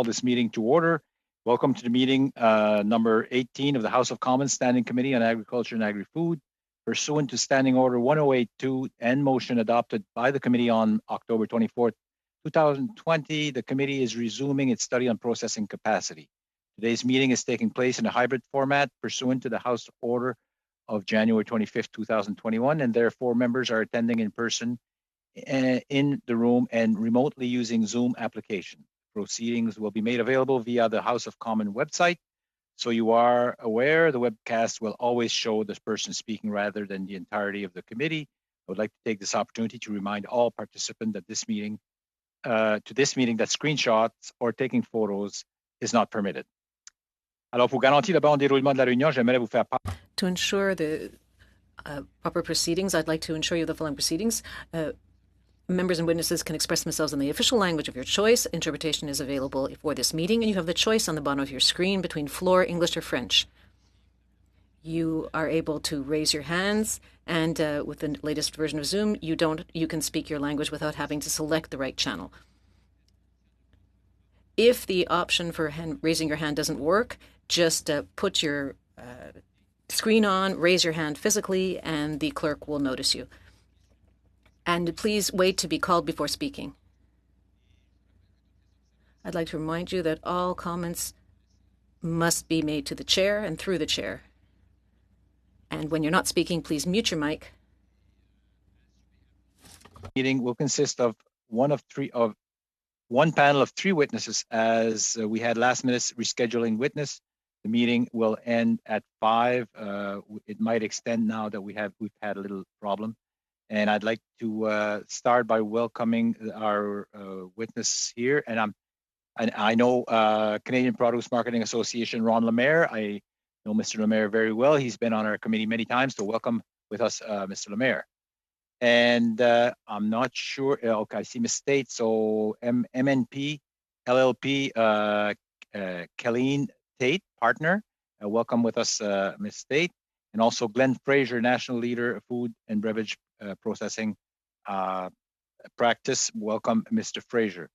call this meeting to order. Welcome to the meeting number 18 of the House of Commons Standing Committee on Agriculture and Agri-Food. Pursuant to Standing Order 1082 and motion adopted by the committee on October 24th, 2020, the committee is resuming its study on processing capacity. Today's meeting is taking place in a hybrid format pursuant to the House Order of January 25th, 2021, and therefore members are attending in person in the room and remotely using Zoom application. Proceedings will be made available via the House of Commons website. So you are aware the webcast will always show the person speaking rather than the entirety of the committee. I would like to take this opportunity to remind all participants that this meeting, that screenshots or taking photos is not permitted. Alors, pour garantir le bon déroulement de la réunion, j'aimerais vous faire part. To ensure the proper proceedings, I'd like to ensure you the following proceedings. Members and witnesses can express themselves in the official language of your choice. Interpretation is available for this meeting, and you have the choice on the bottom of your screen between floor, English, or French. You are able to raise your hands, and with the latest version of Zoom, you can speak your language without having to select the right channel. If the option for raising your hand doesn't work, just put your screen on, raise your hand physically, and the clerk will notice you. And please wait to be called before speaking. I'd like to remind you that all comments must be made to the chair and through the chair. And when you're not speaking, please mute your mic. Meeting will consist of one panel of three witnesses, as we had last minute rescheduling witness. The meeting will end at 5. It might extend now that we've had a little problem. And I'd like to start by welcoming our witness here. And I know Canadian Produce Marketing Association, Ron Lemaire. I know Mr. Lemaire very well. He's been on our committee many times, so welcome with us, Mr. Lemaire. And I'm not sure, okay, I see Ms. State, so MNP, LLP, Colleen Tate, partner. Welcome with us, Ms. State. And also Glenn Fraser, National Leader of Food and Beverage Processing Practice. Welcome, Mr. Fraser.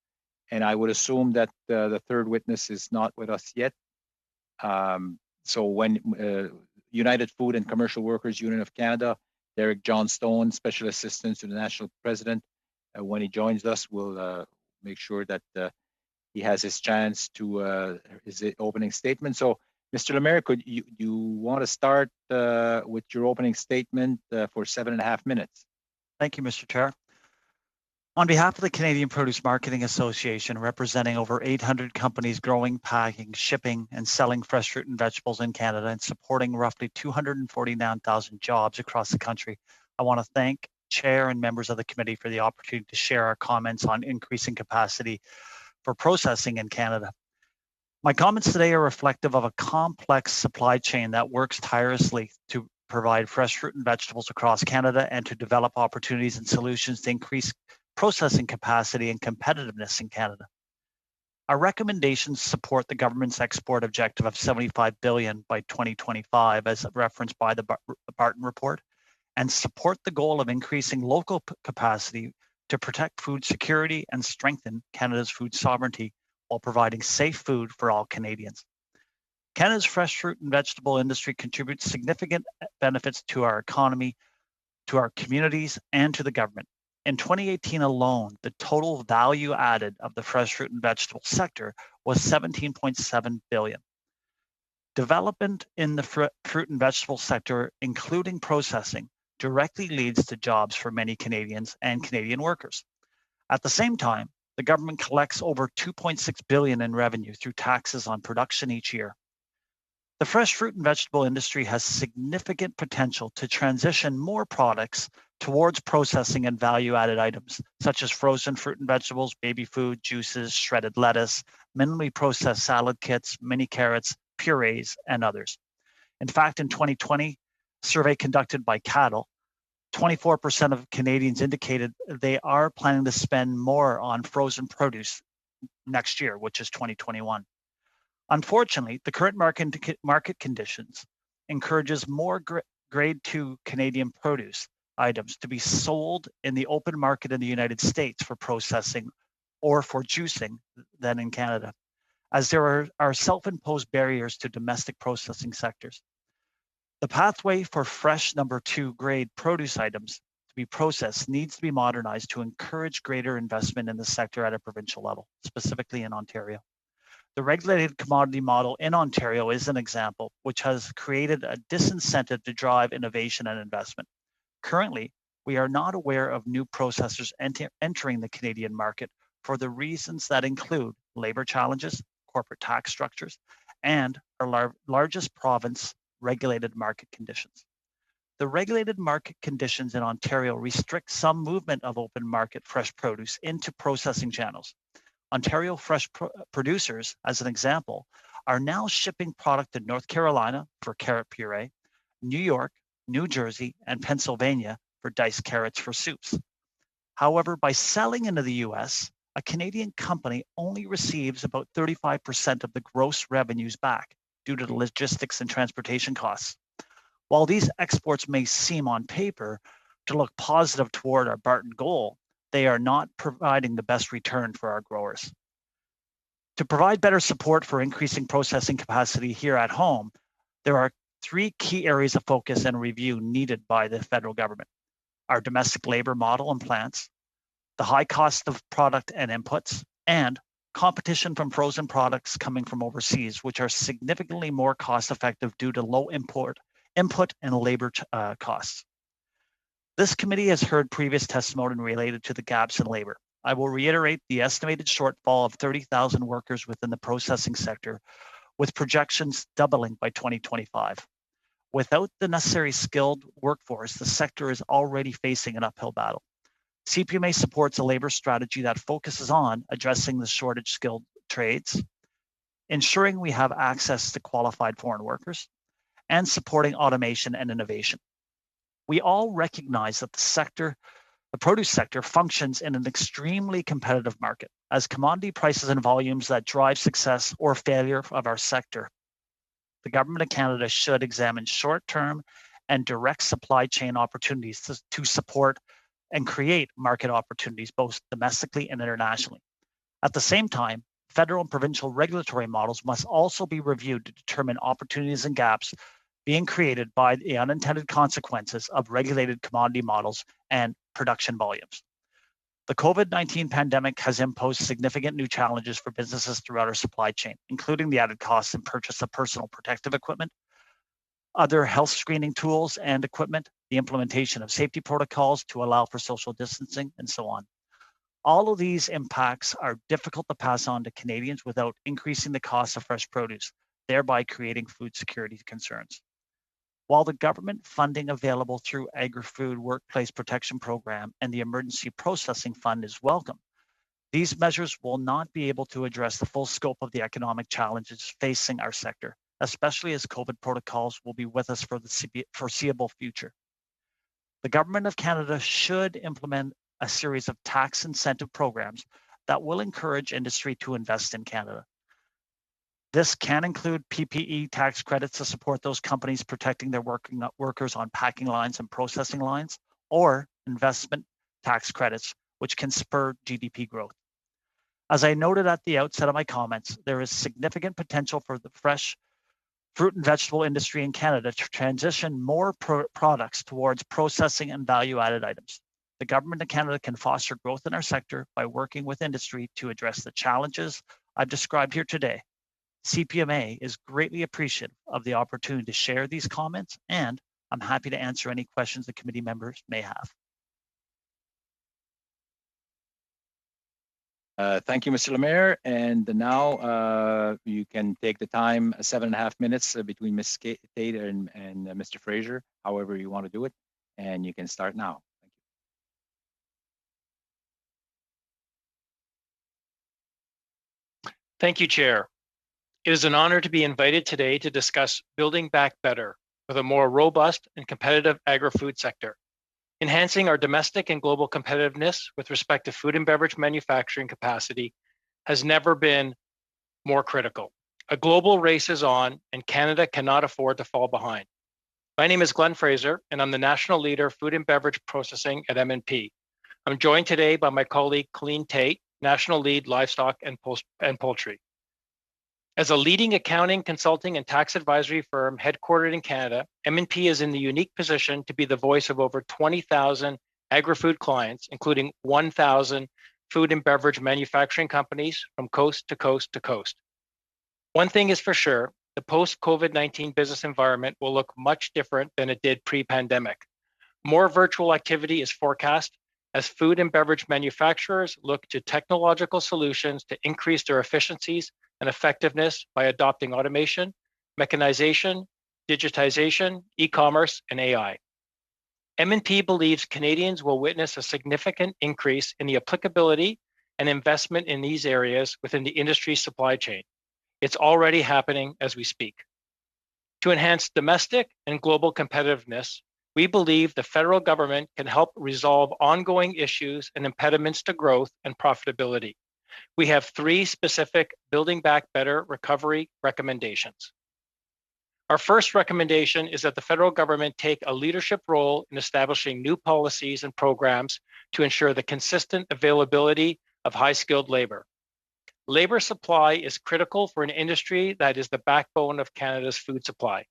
And I would assume that the third witness is not with us yet. So when United Food and Commercial Workers Union of Canada, Derek Johnstone, Special Assistant to the National President, when he joins us, we'll make sure that he has his chance to his opening statement. So, Mr. Lemaire, could you want to start with your opening statement for 7.5 minutes? Thank you, Mr. Chair. On behalf of the Canadian Produce Marketing Association, representing over 800 companies growing, packing, shipping, and selling fresh fruit and vegetables in Canada and supporting roughly 249,000 jobs across the country, I want to thank Chair and members of the committee for the opportunity to share our comments on increasing capacity for processing in Canada. My comments today are reflective of a complex supply chain that works tirelessly to provide fresh fruit and vegetables across Canada and to develop opportunities and solutions to increase processing capacity and competitiveness in Canada. Our recommendations support the government's export objective of $75 billion by 2025, as referenced by the Barton report, and support the goal of increasing local capacity to protect food security and strengthen Canada's food sovereignty while providing safe food for all Canadians. Canada's fresh fruit and vegetable industry contributes significant benefits to our economy, to our communities, and to the government. In 2018 alone, the total value added of the fresh fruit and vegetable sector was $17.7 billion. Development in the fruit and vegetable sector, including processing, directly leads to jobs for many Canadians and Canadian workers. At the same time, the government collects over $2.6 billion in revenue through taxes on production each year. The fresh fruit and vegetable industry has significant potential to transition more products towards processing and value-added items, such as frozen fruit and vegetables, baby food, juices, shredded lettuce, minimally processed salad kits, mini carrots, purees, and others. In fact, in 2020, a survey conducted by Cattle, 24% of Canadians indicated they are planning to spend more on frozen produce next year, which is 2021. Unfortunately, the current market conditions encourages more grade 2 Canadian produce items to be sold in the open market in the United States for processing or for juicing than in Canada. as there are self-imposed barriers to domestic processing sectors. The pathway for fresh number 2 grade produce items to be processed needs to be modernized to encourage greater investment in the sector at a provincial level, specifically in Ontario. The regulated commodity model in Ontario is an example, which has created a disincentive to drive innovation and investment. Currently, we are not aware of new processors entering the Canadian market for the reasons that include labor challenges, corporate tax structures, and our largest province regulated market conditions. The regulated market conditions in Ontario restrict some movement of open market fresh produce into processing channels. Ontario fresh producers, as an example, are now shipping product to North Carolina for carrot puree, New York, New Jersey, and Pennsylvania for diced carrots for soups. However, by selling into the US, a Canadian company only receives about 35% of the gross revenues back due to the logistics and transportation costs. While these exports may seem on paper to look positive toward our Barton goal, they are not providing the best return for our growers. To provide better support for increasing processing capacity here at home, there are 3 key areas of focus and review needed by the federal government: our domestic labor model and plants, the high cost of product and inputs, and competition from frozen products coming from overseas, which are significantly more cost effective due to low input and labor costs. This committee has heard previous testimony related to the gaps in labor. I will reiterate the estimated shortfall of 30,000 workers within the processing sector, with projections doubling by 2025. Without the necessary skilled workforce, the sector is already facing an uphill battle. CPMA supports a labor strategy that focuses on addressing the shortage skilled trades, ensuring we have access to qualified foreign workers, and supporting automation and innovation. We all recognize that the produce sector functions in an extremely competitive market as commodity prices and volumes that drive success or failure of our sector. The Government of Canada should examine short-term and direct supply chain opportunities to support and create market opportunities both domestically and internationally. At the same time, federal and provincial regulatory models must also be reviewed to determine opportunities and gaps being created by the unintended consequences of regulated commodity models and production volumes. The COVID-19 pandemic has imposed significant new challenges for businesses throughout our supply chain, including the added costs and purchase of personal protective equipment, other health screening tools and equipment, the implementation of safety protocols to allow for social distancing, and so on. All of these impacts are difficult to pass on to Canadians without increasing the cost of fresh produce, thereby creating food security concerns. While the government funding available through Agri-Food Workplace Protection Program and the Emergency Processing Fund is welcome, these measures will not be able to address the full scope of the economic challenges facing our sector, especially as COVID protocols will be with us for the foreseeable future. The Government of Canada should implement a series of tax incentive programs that will encourage industry to invest in Canada. This can include PPE tax credits to support those companies protecting their workers on packing lines and processing lines, or investment tax credits, which can spur GDP growth. As I noted at the outset of my comments, there is significant potential for the fresh fruit and vegetable industry in Canada to transition more products towards processing and value-added items. The Government of Canada can foster growth in our sector by working with industry to address the challenges I've described here today. CPMA is greatly appreciative of the opportunity to share these comments, and I'm happy to answer any questions the committee members may have. Thank you, Mr. Lemaire. And now you can take the time, 7.5 minutes between Ms. Tate and Mr. Fraser, however you want to do it, and you can start now. Thank you. Thank you, Chair. It is an honor to be invited today to discuss Building Back Better with a more robust and competitive agri-food sector. Enhancing our domestic and global competitiveness with respect to food and beverage manufacturing capacity has never been more critical. A global race is on, and Canada cannot afford to fall behind. My name is Glenn Fraser, and I'm the National Leader, Food and Beverage Processing at M&P. I'm joined today by my colleague, Colleen Tate, National Lead, Livestock and Poultry. As a leading accounting, consulting, and tax advisory firm headquartered in Canada, M&P is in the unique position to be the voice of over 20,000 agri-food clients, including 1,000 food and beverage manufacturing companies from coast to coast to coast. One thing is for sure, the post-COVID-19 business environment will look much different than it did pre-pandemic. More virtual activity is forecast as food and beverage manufacturers look to technological solutions to increase their efficiencies and effectiveness by adopting automation, mechanization, digitization, e-commerce, and AI. M&P believes Canadians will witness a significant increase in the applicability and investment in these areas within the industry supply chain. It's already happening as we speak. To enhance domestic and global competitiveness, we believe the federal government can help resolve ongoing issues and impediments to growth and profitability. We have 3 specific Building Back Better recovery recommendations. Our first recommendation is that the federal government take a leadership role in establishing new policies and programs to ensure the consistent availability of high-skilled labor. Labor supply is critical for an industry that is the backbone of Canada's food supply.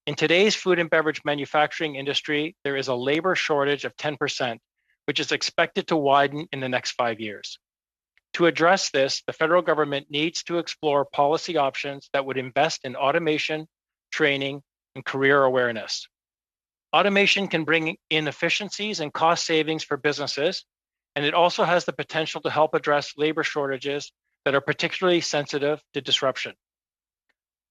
In today's food and beverage manufacturing industry, there is a labor shortage of 10%, which is expected to widen in the next 5 years. To address this, the federal government needs to explore policy options that would invest in automation, training, and career awareness. Automation can bring in efficiencies and cost savings for businesses, and it also has the potential to help address labor shortages that are particularly sensitive to disruption.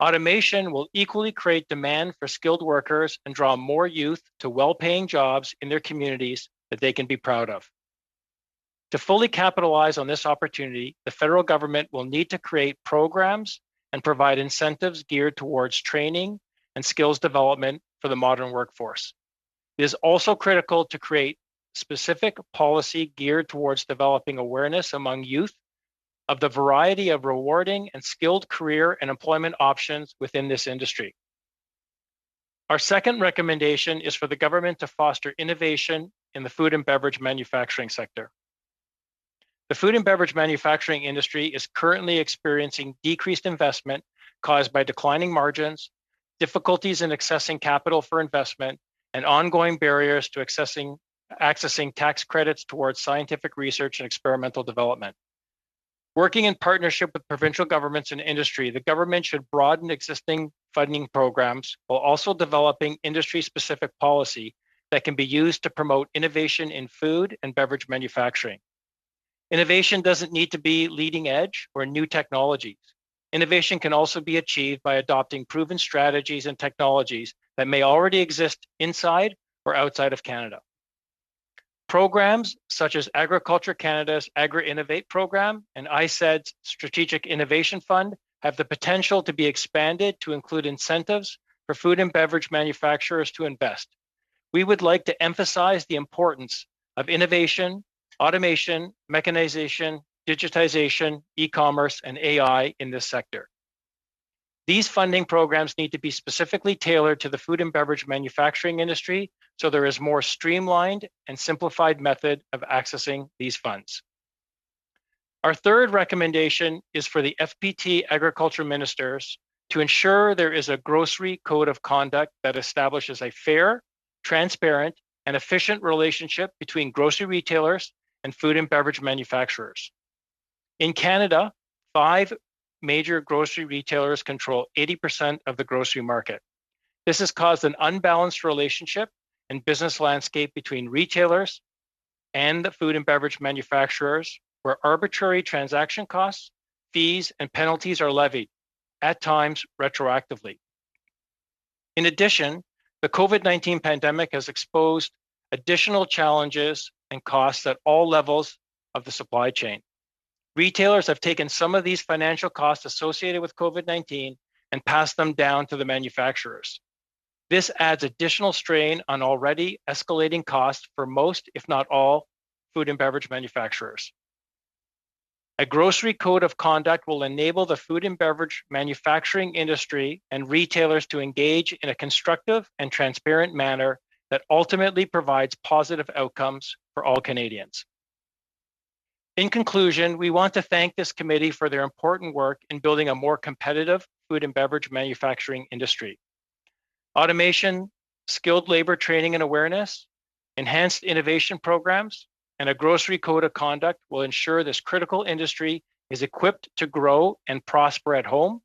Automation will equally create demand for skilled workers and draw more youth to well-paying jobs in their communities that they can be proud of. To fully capitalize on this opportunity, the federal government will need to create programs and provide incentives geared towards training and skills development for the modern workforce. It is also critical to create specific policy geared towards developing awareness among youth of the variety of rewarding and skilled career and employment options within this industry. Our second recommendation is for the government to foster innovation in the food and beverage manufacturing sector. The food and beverage manufacturing industry is currently experiencing decreased investment caused by declining margins, difficulties in accessing capital for investment, and ongoing barriers to accessing tax credits towards scientific research and experimental development. Working in partnership with provincial governments and industry, the government should broaden existing funding programs while also developing industry-specific policy that can be used to promote innovation in food and beverage manufacturing. Innovation doesn't need to be leading edge or new technologies. Innovation can also be achieved by adopting proven strategies and technologies that may already exist inside or outside of Canada. Programs such as Agriculture Canada's Agri-Innovate program and ISED's Strategic Innovation Fund have the potential to be expanded to include incentives for food and beverage manufacturers to invest. We would like to emphasize the importance of innovation, automation, mechanization, digitization, e-commerce, and AI in this sector. These funding programs need to be specifically tailored to the food and beverage manufacturing industry, so there is more streamlined and simplified method of accessing these funds. Our third recommendation is for the FPT agriculture ministers to ensure there is a grocery code of conduct that establishes a fair, transparent, and efficient relationship between grocery retailers and food and beverage manufacturers. In Canada, 5 major grocery retailers control 80% of the grocery market. This has caused an unbalanced relationship and business landscape between retailers and the food and beverage manufacturers, where arbitrary transaction costs, fees, and penalties are levied, at times retroactively. In addition, the COVID-19 pandemic has exposed additional challenges and costs at all levels of the supply chain. Retailers have taken some of these financial costs associated with COVID-19 and passed them down to the manufacturers. This adds additional strain on already escalating costs for most, if not all, food and beverage manufacturers. A grocery code of conduct will enable the food and beverage manufacturing industry and retailers to engage in a constructive and transparent manner that ultimately provides positive outcomes for all Canadians. In conclusion, we want to thank this committee for their important work in building a more competitive food and beverage manufacturing industry. Automation, skilled labor training and awareness, enhanced innovation programs, and a grocery code of conduct will ensure this critical industry is equipped to grow and prosper at home,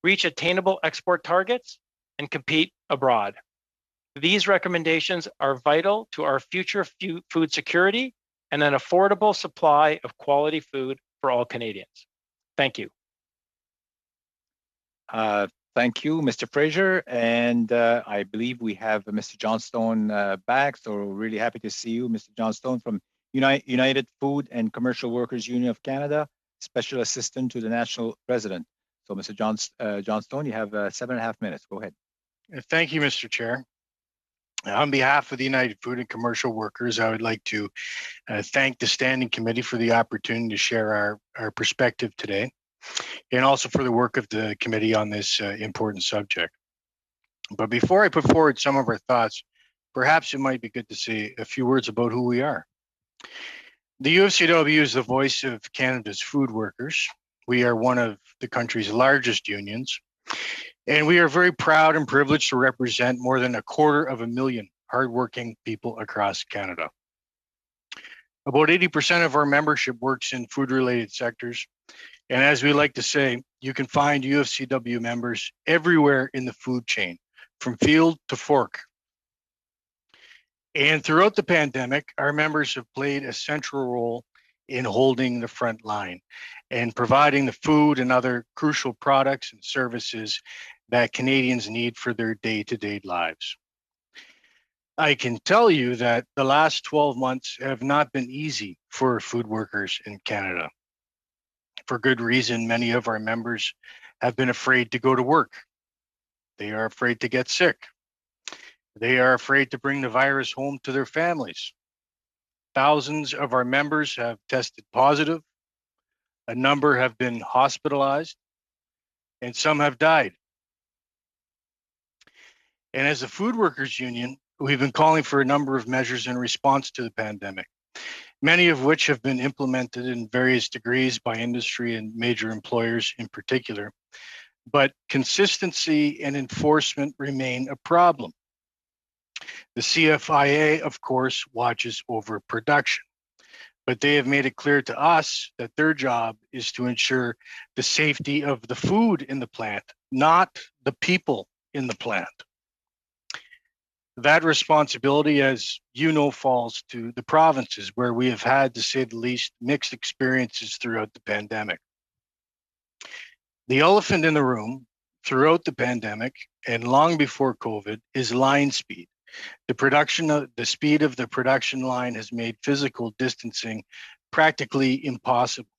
reach attainable export targets, and compete abroad. These recommendations are vital to our future food security and an affordable supply of quality food for all Canadians. Thank you. Thank you, Mr. Fraser. And I believe we have Mr. Johnstone back. So we're really happy to see you, Mr. Johnstone from United Food and Commercial Workers Union of Canada, Special Assistant to the National President. So Mr. Johnstone, you have 7.5 minutes. Go ahead. Thank you, Mr. Chair. On behalf of the United Food and Commercial Workers, I would like to thank the Standing Committee for the opportunity to share our perspective today, and also for the work of the committee on this important subject. But before I put forward some of our thoughts, perhaps it might be good to say a few words about who we are. The UFCW is the voice of Canada's food workers. We are one of the country's largest unions, and we are very proud and privileged to represent more than 250,000 hardworking people across Canada. About 80% of our membership works in food-related sectors. And as we like to say, you can find UFCW members everywhere in the food chain, from field to fork. And throughout the pandemic, our members have played a central role in holding the front line and providing the food and other crucial products and services that Canadians need for their day-to-day lives. I can tell you that the last 12 months have not been easy for food workers in Canada. For good reason, many of our members have been afraid to go to work. They are afraid to get sick. They are afraid to bring the virus home to their families. Thousands of our members have tested positive. A number have been hospitalized, and some have died. And as a food workers union, we've been calling for a number of measures in response to the pandemic, many of which have been implemented in various degrees by industry and major employers in particular. But consistency and enforcement remain a problem. The CFIA, of course, watches over production, but they have made it clear to us that their job is to ensure the safety of the food in the plant, not the people in the plant. That responsibility, as you know, falls to the provinces, where we have had, to say the least, mixed experiences throughout the pandemic. The elephant in the room throughout the pandemic and long before COVID is line speed. The speed of the production line has made physical distancing practically impossible.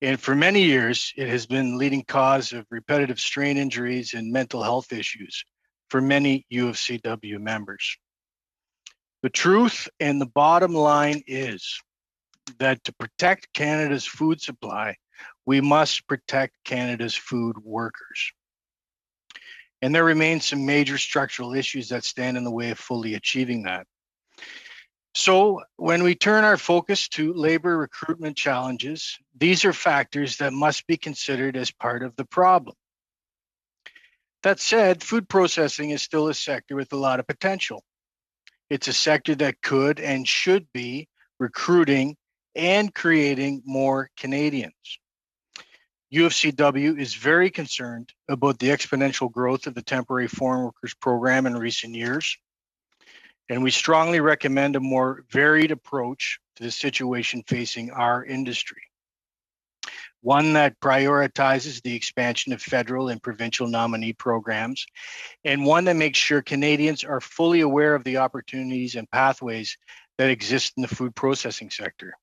And for many years, it has been leading cause of repetitive strain injuries and mental health issues for many UFCW members. The truth and the bottom line is that to protect Canada's food supply, we must protect Canada's food workers. And there remain some major structural issues that stand in the way of fully achieving that. So when we turn our focus to labor recruitment challenges, these are factors that must be considered as part of the problem. That said, food processing is still a sector with a lot of potential. It's a sector that could and should be recruiting and creating more Canadians. UFCW is very concerned about the exponential growth of the temporary foreign workers program in recent years, and we strongly recommend a more varied approach to the situation facing our industry. One that prioritizes the expansion of federal and provincial nominee programs, and one that makes sure Canadians are fully aware of the opportunities and pathways that exist in the food processing sector.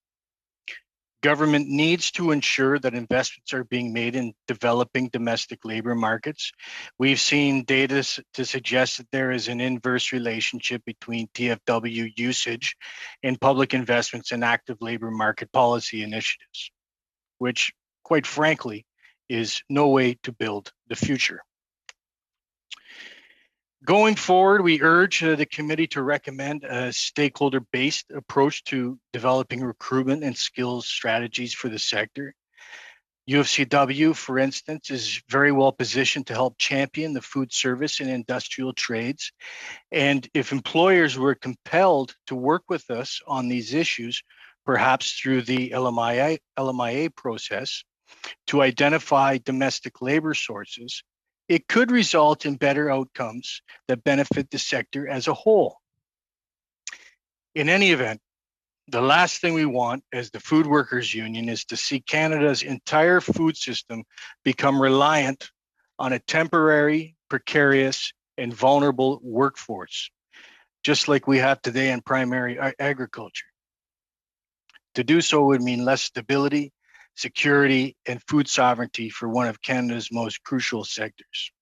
Government needs to ensure that investments are being made in developing domestic labor markets. We've seen data to suggest that there is an inverse relationship between TFW usage and public investments in active labor market policy initiatives, which, quite frankly, is no way to build the future. Going forward, we urge the committee to recommend a stakeholder-based approach to developing recruitment and skills strategies for the sector. UFCW, for instance, is very well positioned to help champion the food service and industrial trades. And if employers were compelled to work with us on these issues, perhaps through the LMIA process, to identify domestic labor sources, it could result in better outcomes that benefit the sector as a whole. In any event, the last thing we want as the Food Workers Union is to see Canada's entire food system become reliant on a temporary, precarious, and vulnerable workforce, just like we have today in primary agriculture. To do so would mean less stability, security, and food sovereignty for one of Canada's most crucial sectors.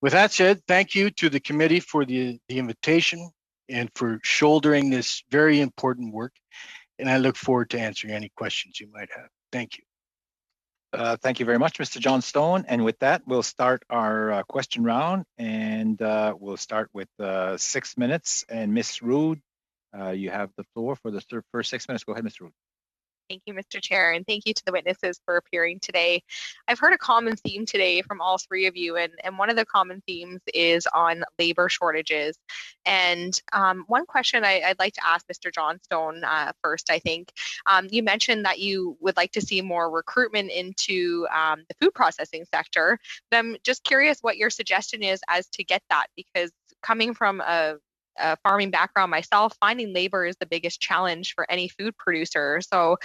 With that said, thank you to the committee for the invitation and for shouldering this very important work. And I look forward to answering any questions you might have. Thank you. Thank you very much, Mr. John Stone. And with that, we'll start our question round. And we'll start with 6 minutes. And Ms. Rood, you have the floor for the first 6 minutes. Go ahead, Ms. Rood. Thank you, Mr. Chair, and thank you to the witnesses for appearing today. I've heard a common theme today from all three of you, and one of the common themes is on labor shortages. And one question I'd like to ask Mr. Johnstone first, I think. You mentioned that you would like to see more recruitment into the food processing sector. But I'm just curious what your suggestion is as to get that, because coming from a farming background myself, finding labor is the biggest challenge for any food producer. So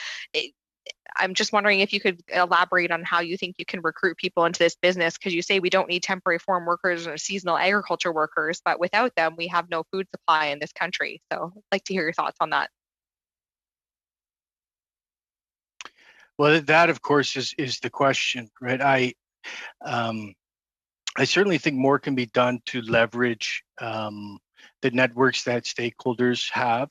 I'm just wondering if you could elaborate on how you think you can recruit people into this business, because you say we don't need temporary farm workers or seasonal agriculture workers, but without them, we have no food supply in this country. So I'd like to hear your thoughts on that. Well, that of course is the question, right? I certainly think more can be done to leverage the networks that stakeholders have.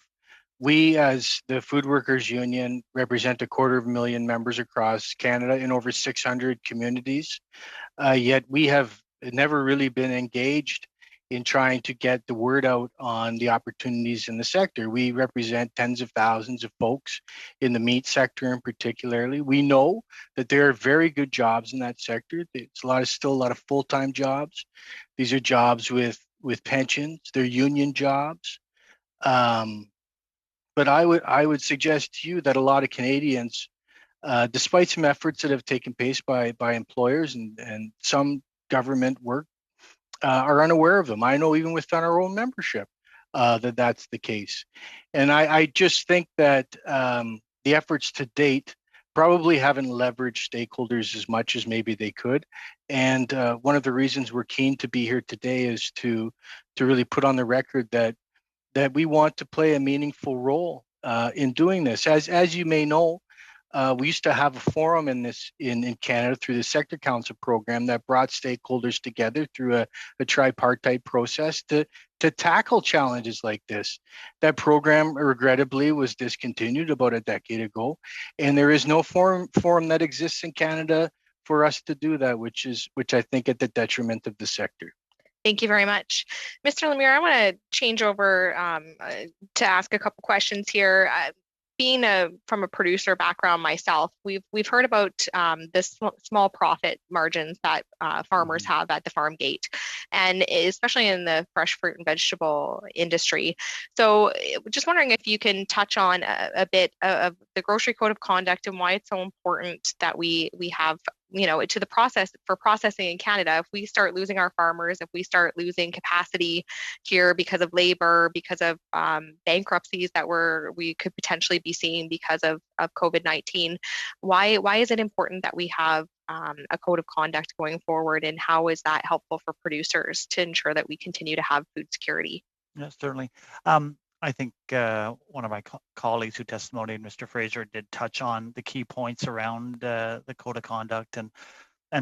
We, as the Food Workers Union, represent 250,000 members across Canada in over 600 communities. Yet we have never really been engaged in trying to get the word out on the opportunities in the sector. We represent tens of thousands of folks in the meat sector in particularly. We know that there are very good jobs in that sector. It's still a lot of full-time jobs. These are jobs with pensions. They're union jobs. But I would suggest to you that a lot of Canadians, despite some efforts that have taken place by employers and some government work, are unaware of them. I know even within our own membership that's the case. And I just think that the efforts to date probably haven't leveraged stakeholders as much as maybe they could. And one of the reasons we're keen to be here today is to really put on the record that we want to play a meaningful role in doing this. As you may know, we used to have a forum in Canada through the Sector Council program that brought stakeholders together through a tripartite process to tackle challenges like this. That program, regrettably, was discontinued about a decade ago, and there is no forum that exists in Canada for us to do that, which I think at the detriment of the sector. Thank you very much. Mr. Lemire, I want to change over to ask a couple questions here. Being from a producer background myself, we've heard about the small profit margins that farmers have at the farm gate, and especially in the fresh fruit and vegetable industry. So just wondering if you can touch on a bit of the grocery code of conduct and why it's so important that we have, to the process for processing in Canada. If we start losing our farmers, if we start losing capacity here because of labor, because of bankruptcies that we could potentially be seeing because of COVID-19, why is it important that we have a code of conduct going forward, and how is that helpful for producers to ensure that we continue to have food security? Yeah, certainly. I think one of my colleagues who testified, Mr. Fraser, did touch on the key points around the code of conduct and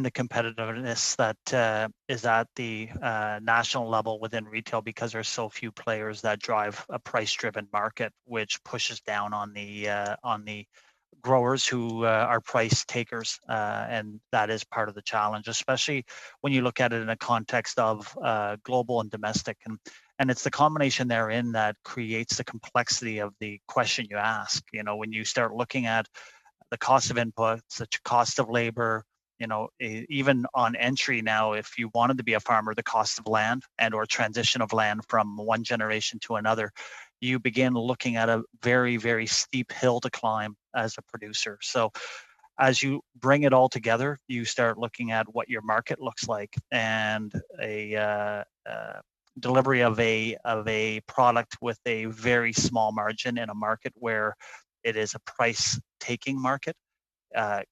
the competitiveness that is at the national level within retail, because there's so few players that drive a price-driven market, which pushes down on the growers who are price takers, and that is part of the challenge, especially when you look at it in a context of global and domestic. And it's the combination therein that creates the complexity of the question you ask. When you start looking at the cost of inputs, the cost of labor, even on entry now, if you wanted to be a farmer, the cost of land and or transition of land from one generation to another, you begin looking at a very, very steep hill to climb as a producer. So as you bring it all together, you start looking at what your market looks like, and a delivery of a product with a very small margin in a market where it is a price taking market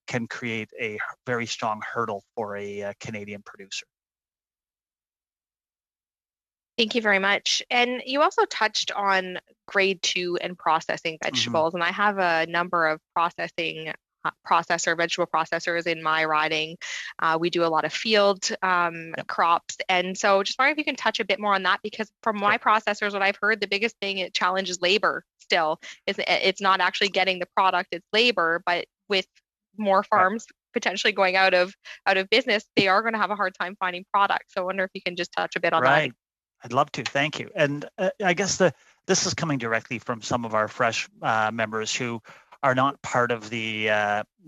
can create a very strong hurdle for a Canadian producer. Thank you very much. And you also touched on grade 2 and processing vegetables. And I have a number of vegetable processors in my riding. We do a lot of field crops. And so just wondering if you can touch a bit more on that, because from my processors, what I've heard, the biggest thing it challenges labor still. It's not actually getting the product, it's labor, but with more farms potentially going out of business, they are going to have a hard time finding product. So I wonder if you can just touch a bit on that. I'd love to. Thank you. And I guess this is coming directly from some of our fresh members who are not part of the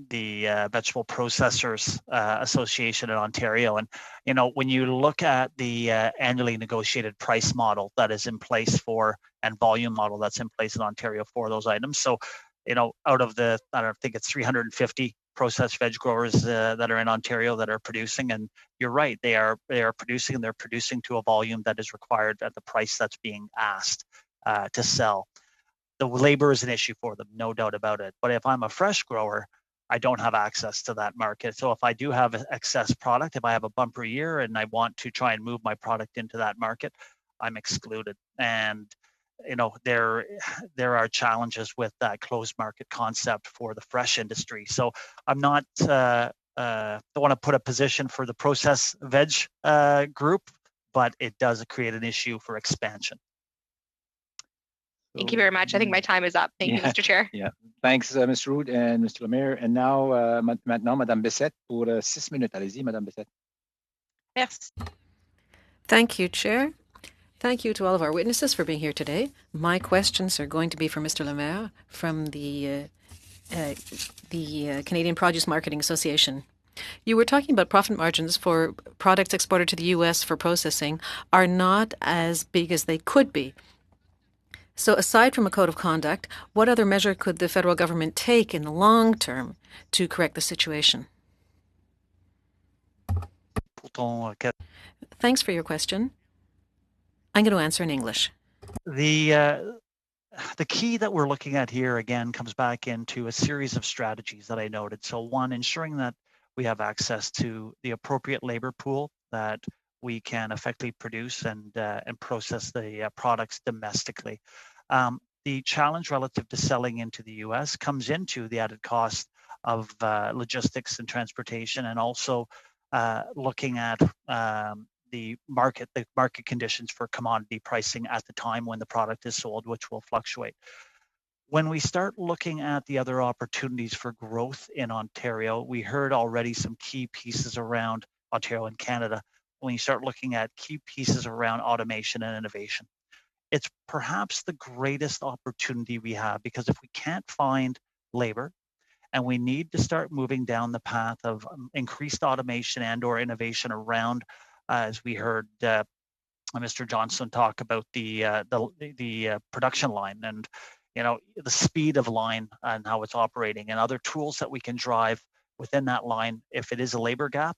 Vegetable Processors Association in Ontario. And when you look at the annually negotiated price model that is in place and volume model that's in place in Ontario for those items, so out of the, I think it's 350 processed veg growers that are in Ontario that are producing, and you're right, they are producing, and they're producing to a volume that is required at the price that's being asked to sell. The labor is an issue for them, no doubt about it. But if I'm a fresh grower, I don't have access to that market. So if I do have excess product, if I have a bumper year and I want to try and move my product into that market, I'm excluded. And there are challenges with that closed market concept for the fresh industry. So I'm not don't want to put a position for the process veg group, but it does create an issue for expansion. Thank you very much. I think my time is up. Thank you, Mr. Chair. Yeah. Thanks, Mr. Rood and Mr. Lemire. And now, maintenant, Madame Bessette pour 6 minutes. Allez-y, Madame Bessette. Yes. Thank you, Chair. Thank you to all of our witnesses for being here today. My questions are going to be for Mr. Lemire from the Canadian Produce Marketing Association. You were talking about profit margins for products exported to the U.S. for processing are not as big as they could be. So aside from a code of conduct, what other measure could the federal government take in the long term to correct the situation? Thanks for your question. I'm going to answer in English. The key that we're looking at here, again, comes back into a series of strategies that I noted. So one, ensuring that we have access to the appropriate labor pool, that we can effectively produce and process the products domestically. The challenge relative to selling into the U.S. comes into the added cost of logistics and transportation, and also looking at the market conditions for commodity pricing at the time when the product is sold, which will fluctuate. When we start looking at the other opportunities for growth in Ontario, we heard already some key pieces around Ontario and Canada. When you start looking at key pieces around automation and innovation, it's perhaps the greatest opportunity we have, because if we can't find labor and we need to start moving down the path of increased automation and or innovation around, as we heard Mr. Johnson talk about the production line and the speed of line and how it's operating, and other tools that we can drive within that line, if it is a labor gap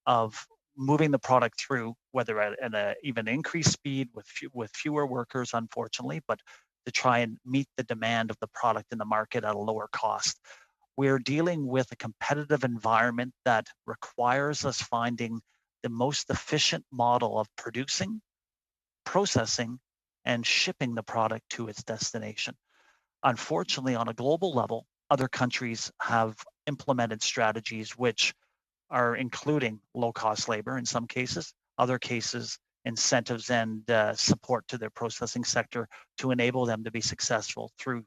of moving the product through, whether at even increased speed with fewer workers, unfortunately, but to try and meet the demand of the product in the market at a lower cost. We're dealing with a competitive environment that requires us finding the most efficient model of producing, processing, and shipping the product to its destination. Unfortunately, on a global level, other countries have implemented strategies which are including low-cost labor in some cases, other cases, incentives and support to their processing sector to enable them to be successful through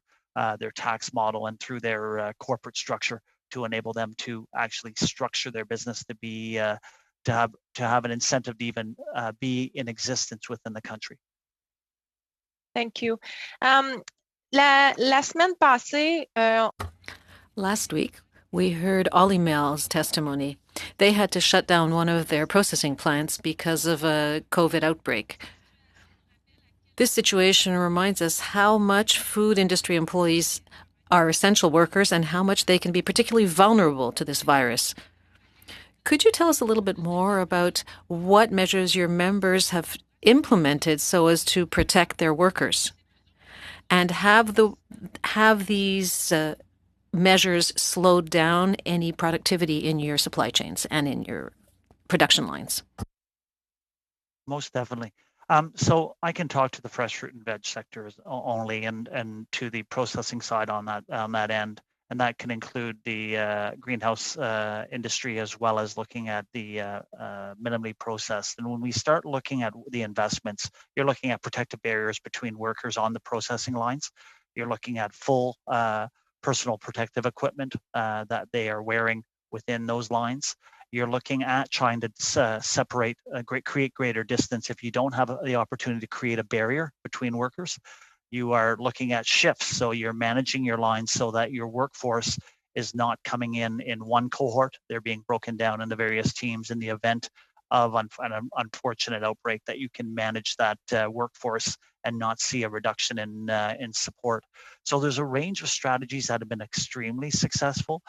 their tax model and through their corporate structure to enable them to actually structure their business to be to have an incentive to even be in existence within the country. Thank you. La semaine passée, Last week, we heard Olymell's testimony. They had to shut down one of their processing plants because of a COVID outbreak. This situation reminds us how much food industry employees are essential workers and how much they can be particularly vulnerable to this virus. Could you tell us a little bit more about what measures your members have implemented so as to protect their workers? And have these measures slowed down any productivity in your supply chains and in your production lines? Most definitely. So I can talk to the fresh fruit and veg sectors only, and to the processing side on that end, and that can include the greenhouse industry as well as looking at the minimally processed. And when we start looking at the investments, you're looking at protective barriers between workers on the processing lines. You're looking at full personal protective equipment that they are wearing within those lines. You're looking at trying to separate, create greater distance. If you don't have the opportunity to create a barrier between workers, you are looking at shifts. So you're managing your lines so that your workforce is not coming in one cohort. They're being broken down into various teams in the event of an unfortunate outbreak, that you can manage that workforce and not see a reduction in support. So there's a range of strategies that have been extremely successful.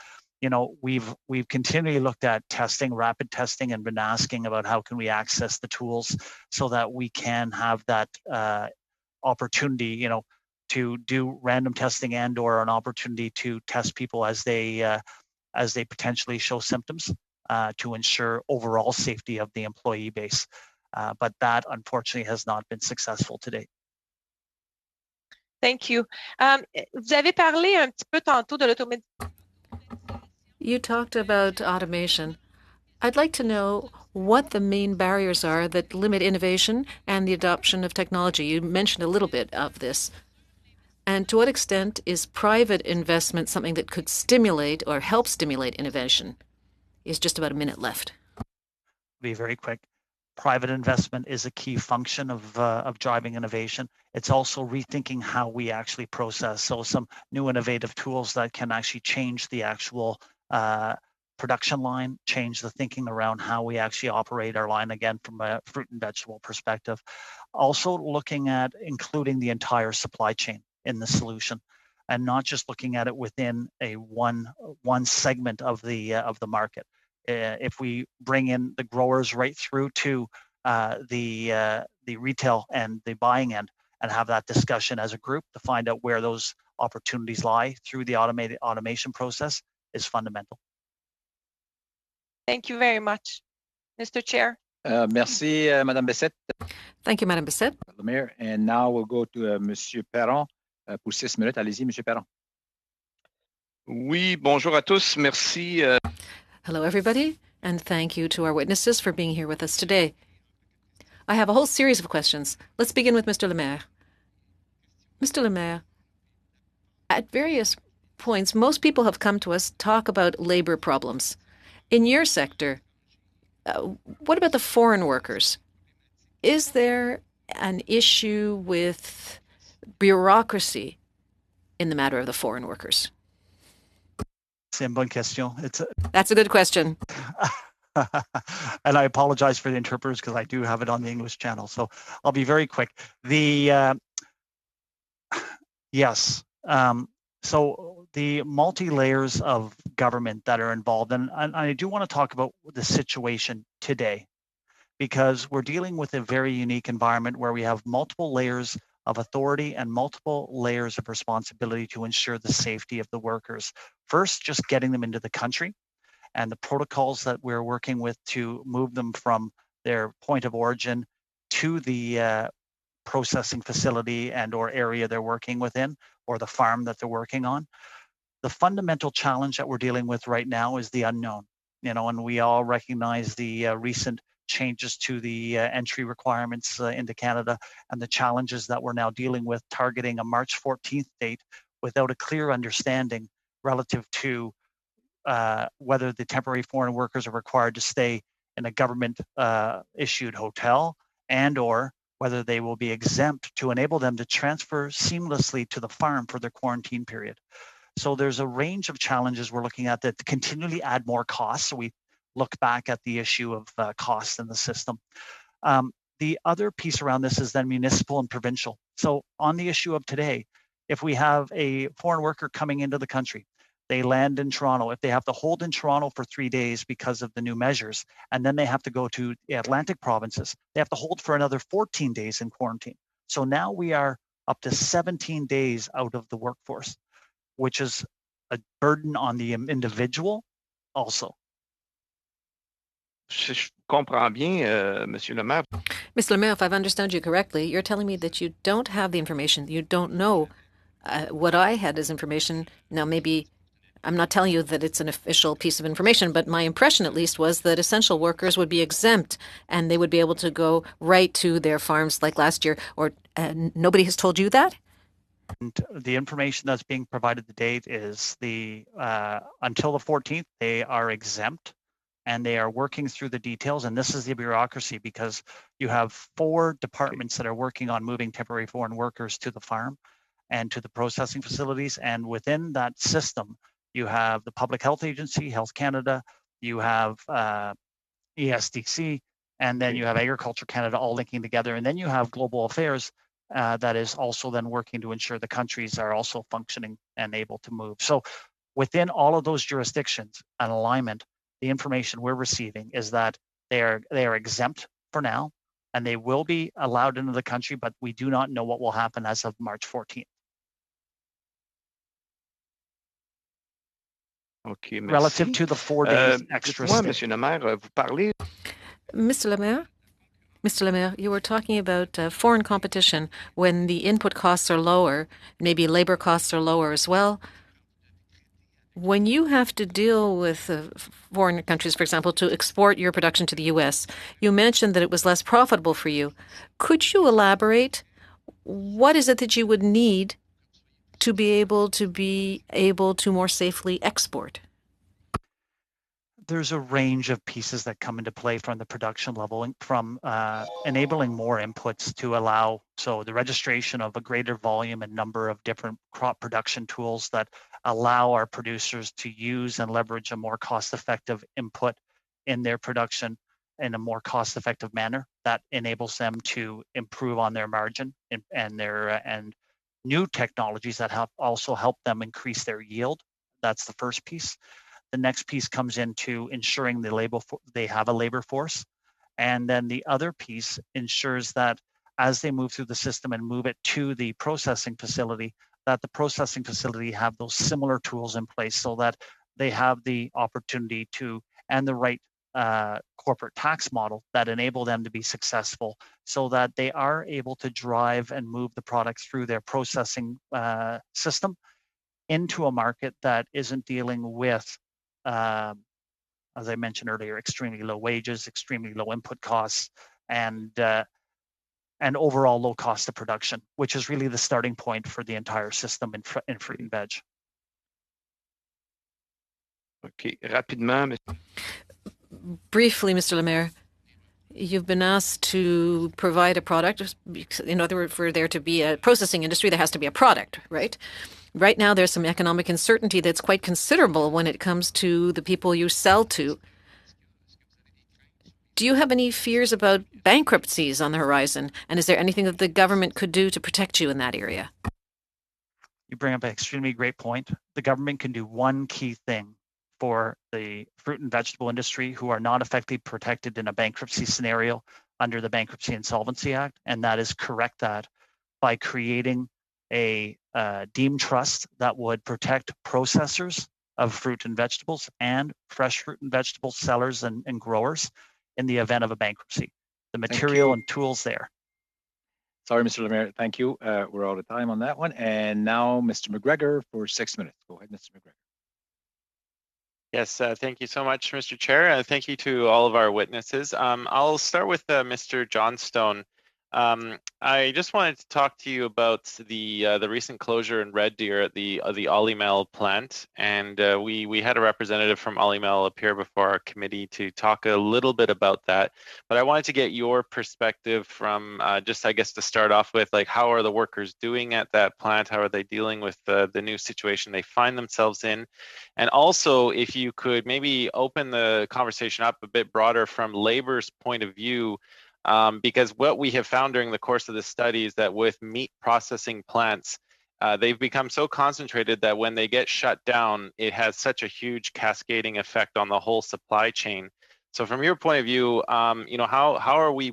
You know, we've continually looked at testing, rapid testing, and been asking about how can we access the tools so that we can have that opportunity, you know, to do random testing and or an opportunity to test people as they potentially show symptoms to ensure overall safety of the employee base. But that unfortunately has not been successful to date. Thank you. Vous avez parlé un petit peu tantôt de l'automatisation. You talked about automation. I'd like to know what the main barriers are that limit innovation and the adoption of technology. You mentioned a little bit of this. And to what extent is private investment something that could stimulate or help stimulate innovation? Is just about a minute left. Be very quick. Private investment is a key function of driving innovation. It's also rethinking how we actually process. So some new innovative tools that can actually change the actual production line, change the thinking around how we actually operate our line, again, from a fruit and vegetable perspective. Also looking at including the entire supply chain in the solution, and not just looking at it within a one segment of the market. If we bring in the growers right through to the retail and the buying end, and have that discussion as a group to find out where those opportunities lie through the automation process, is fundamental. Thank you very much, Mr. Chair. Merci, Madame Bessette. Thank you, Madame Bessette. Mayor. And now we'll go to Monsieur Perron pour 6 minutes. Allez-y, Monsieur Perron. Oui, bonjour à tous. Merci. Hello, everybody, and thank you to our witnesses for being here with us today. I have a whole series of questions. Let's begin with Mr. Lemaire. Mr. Lemaire, at various points, most people have come to us talk about labor problems. In your sector, what about the foreign workers? Is there an issue with bureaucracy in the matter of the foreign workers? C'est une bonne question. That's a good question. And I apologize for the interpreters because I do have it on the English channel. So I'll be very quick. Yes. So the multi-layers of government that are involved, and I do want to talk about the situation today, because we're dealing with a very unique environment where we have multiple layers of authority and multiple layers of responsibility to ensure the safety of the workers. First, just getting them into the country and the protocols that we're working with to move them from their point of origin to the processing facility and or area they're working within, or the farm that they're working on. The fundamental challenge that we're dealing with right now is the unknown, and we all recognize the recent changes to the entry requirements into Canada, and the challenges that we're now dealing with, targeting a March 14th date without a clear understanding relative to whether the temporary foreign workers are required to stay in a government issued hotel, and or whether they will be exempt to enable them to transfer seamlessly to the farm for their quarantine period. So there's a range of challenges we're looking at that continually add more costs. So we look back at the issue of cost in the system. The other piece around this is then municipal and provincial. So on the issue of today, if we have a foreign worker coming into the country, they land in Toronto, if they have to hold in Toronto for 3 days because of the new measures, and then they have to go to the Atlantic provinces, they have to hold for another 14 days in quarantine. So now we are up to 17 days out of the workforce, which is a burden on the individual also. Je comprends bien, Monsieur le maire. Mr. Le Maire, if I've understood you correctly, you're telling me that you don't have the information. You don't know what I had as information. Now, maybe I'm not telling you that it's an official piece of information, but my impression at least was that essential workers would be exempt and they would be able to go right to their farms like last year. Or nobody has told you that? And the information that's being provided to date is until the 14th, they are exempt. And they are working through the details. And this is the bureaucracy, because you have 4 departments that are working on moving temporary foreign workers to the farm and to the processing facilities. And within that system, you have the Public Health Agency, Health Canada, you have ESDC, and then you have Agriculture Canada all linking together. And then you have Global Affairs that is also then working to ensure the countries are also functioning and able to move. So within all of those jurisdictions, an alignment, the information we're receiving is that they are exempt for now, and they will be allowed into the country, but we do not know what will happen as of March 14th. Okay, merci. Relative to the 4 days extra stay. Monsieur le maire, vous parlez. Mr. Le Maire, you were talking about foreign competition when the input costs are lower, maybe labor costs are lower as well. When you have to deal with foreign countries, for example, to export your production to the U.S., you mentioned that it was less profitable for you. Could you elaborate? What is it that you would need to be able to more safely export? There's a range of pieces that come into play from the production level, and from enabling more inputs to allow the registration of a greater volume and number of different crop production tools that allow our producers to use and leverage a more cost-effective input in their production in a more cost-effective manner that enables them to improve on their margin and new technologies that also help them increase their yield. That's the first piece. The next piece comes into ensuring they have a labor force. And then the other piece ensures that as they move through the system and move it to the processing facility, that the processing facility have those similar tools in place so that they have the opportunity to, and the right corporate tax model that enable them to be successful, so that they are able to drive and move the products through their processing system into a market that isn't dealing with, as I mentioned earlier, extremely low wages, extremely low input costs, and overall low cost of production, which is really the starting point for the entire system in fruit and veg. Okay, rapidement. Briefly, Mr. Le Maire, you've been asked to provide a product. In other words, for there to be a processing industry, there has to be a product, right? Right now, there's some economic uncertainty that's quite considerable when it comes to the people you sell to. Do you have any fears about bankruptcies on the horizon? And is there anything that the government could do to protect you in that area? You bring up an extremely great point. The government can do one key thing for the fruit and vegetable industry who are not effectively protected in a bankruptcy scenario under the Bankruptcy Insolvency Act, and that is correct that by creating a deemed trust that would protect processors of fruit and vegetables and fresh fruit and vegetable sellers and growers in the event of a bankruptcy. The material and tools there. Sorry, Mr. Le Maire. Thank you. We're out of time on that one. And now Mr. McGregor for 6 minutes. Go ahead, Mr. McGregor. Yes, thank you so much, Mr. Chair. Thank you to all of our witnesses. I'll start with Mr. Johnstone. I just wanted to talk to you about the recent closure in Red Deer at the Olymel plant, and we had a representative from Olymel appear before our committee to talk a little bit about that. But I wanted to get your perspective from just, I guess, to start off with, like, how are the workers doing at that plant? How are they dealing with the new situation they find themselves in? And also, if you could maybe open the conversation up a bit broader from labor's point of view. Because what we have found during the course of this study is that with meat processing plants, they've become so concentrated that when they get shut down, it has such a huge cascading effect on the whole supply chain. So from your point of view, how are we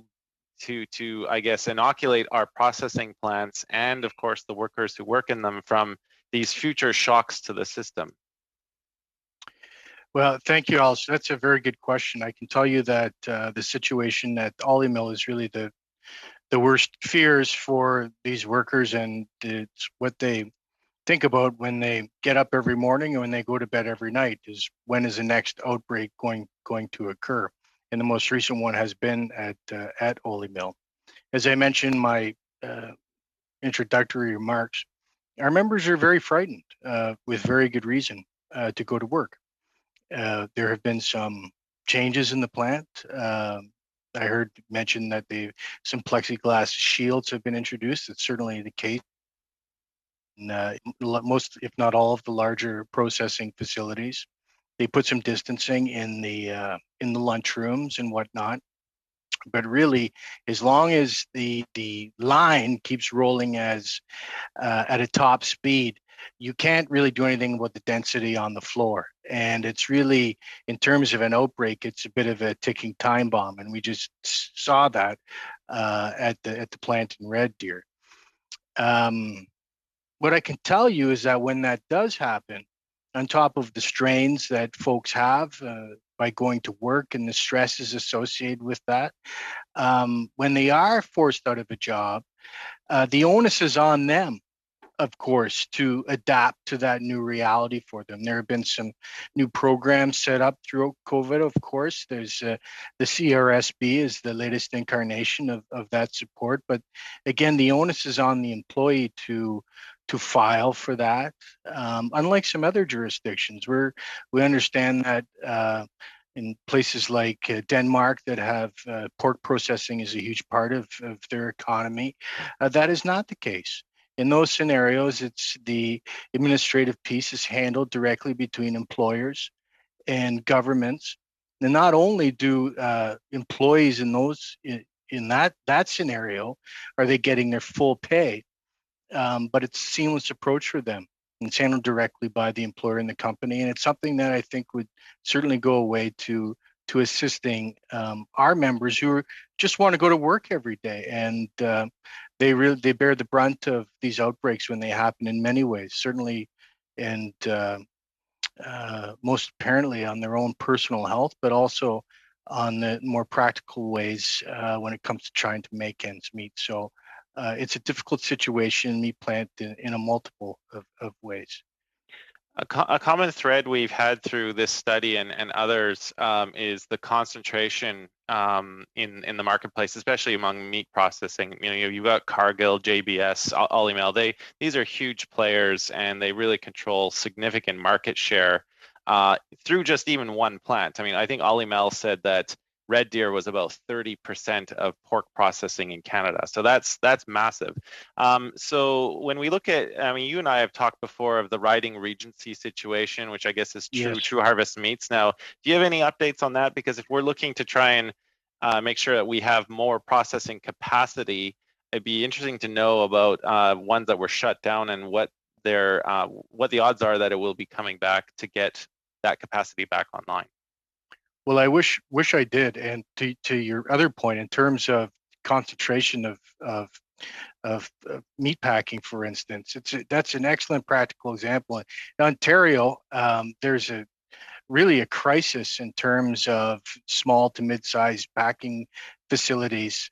to I guess inoculate our processing plants and of course the workers who work in them from these future shocks to the system? Well, thank you, Alice. That's a very good question. I can tell you that the situation at Olymel is really the worst fears for these workers, and it's what they think about when they get up every morning and when they go to bed every night is when is the next outbreak going to occur. And the most recent one has been at Olymel. As I mentioned in my introductory remarks, our members are very frightened with very good reason to go to work. There have been some changes in the plant. I heard mention that some plexiglass shields have been introduced. It's certainly the case in most, if not all, of the larger processing facilities. They put some distancing in the lunchrooms and whatnot. But really, as long as the line keeps rolling as at a top speed, you can't really do anything about the density on the floor. And it's really, in terms of an outbreak, it's a bit of a ticking time bomb. And we just saw that at the plant in Red Deer. What I can tell you is that when that does happen, on top of the strains that folks have by going to work and the stresses associated with that, when they are forced out of a job, the onus is on them, of course, to adapt to that new reality for them. There have been some new programs set up throughout COVID, of course. There's the CRSB is the latest incarnation of that support. But again, the onus is on the employee to file for that. Unlike some other jurisdictions where we understand that in places like Denmark that have pork processing is a huge part of their economy, that is not the case. In those scenarios, it's the administrative piece is handled directly between employers and governments. And not only do employees in that scenario are they getting their full pay, but it's a seamless approach for them. And it's handled directly by the employer and the company, and it's something that I think would certainly go away to assisting our members who just want to go to work every day, and they bear the brunt of these outbreaks when they happen in many ways, certainly, and most apparently on their own personal health, but also on the more practical ways when it comes to trying to make ends meet. So it's a difficult situation, meat plant, in a multiple of ways. A common thread we've had through this study and others is the concentration in the marketplace, especially among meat processing. You've got Cargill, JBS, Olymel. These are huge players, and they really control significant market share through just even one plant. I mean, I think Olymel said that Red Deer was about 30% of pork processing in Canada. So that's massive. So when we look at, I mean, you and I have talked before of the riding regency situation, which I guess is True Harvest Meats. Now, do you have any updates on that? Because if we're looking to try and make sure that we have more processing capacity, it'd be interesting to know about ones that were shut down and what the odds are that it will be coming back to get that capacity back online. Well, I wish I did. And to your other point, in terms of concentration of meat packing, for instance, that's an excellent practical example. In Ontario, there's really a crisis in terms of small to mid-sized packing facilities.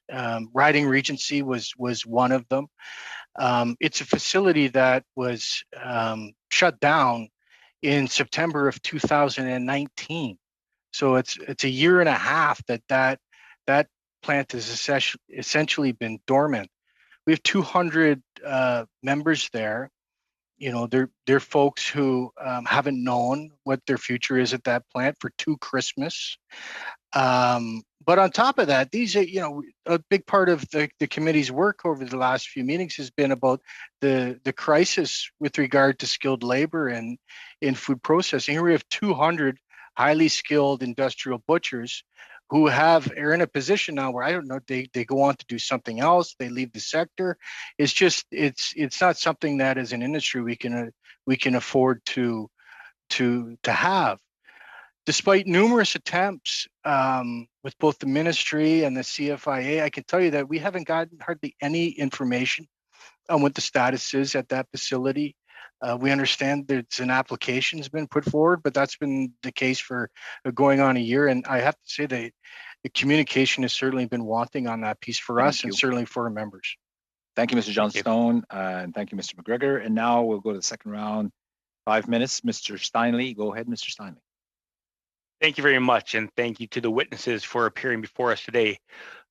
Riding Regency was one of them. It's a facility that was shut down in September of 2019. So it's a year and a half that plant has essentially been dormant. We have 200 members there. You know, they're folks who haven't known what their future is at that plant for 2 Christmas. But on top of that, these are, you know, a big part of the committee's work over the last few meetings has been about the crisis with regard to skilled labor and in food processing. Here we have 200 highly skilled industrial butchers who are in a position now where, I don't know, they go on to do something else, they leave the sector. It's just, it's not something that as an industry we can afford to have. Despite numerous attempts with both the ministry and the CFIA, I can tell you that we haven't gotten hardly any information on what the status is at that facility. We understand that an application has been put forward, but that's been the case for going on a year. And I have to say that the communication has certainly been wanting on that piece for us and certainly for our members. Thank you, Mr. Johnstone, and thank you, Mr. McGregor. And now we'll go to the second round. 5 minutes. Mr. Steinley, go ahead, Mr. Steinley. Thank you very much, and thank you to the witnesses for appearing before us today.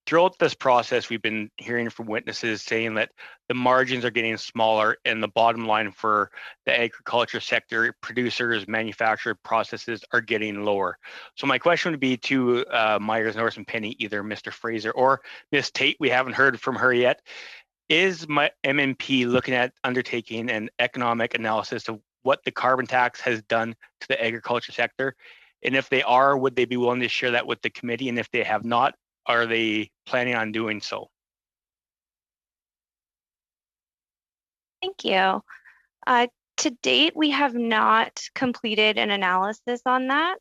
Throughout this process, we've been hearing from witnesses saying that the margins are getting smaller and the bottom line for the agriculture sector, producers, manufacturer processes are getting lower. So my question would be to Myers, Norris and Penny, either Mr. Fraser or Ms. Tate. We haven't heard from her yet. Is my MMP looking at undertaking an economic analysis of what the carbon tax has done to the agriculture sector? And if they are, would they be willing to share that with the committee? And if they have not, are they planning on doing so? Thank you. To date, we have not completed an analysis on that,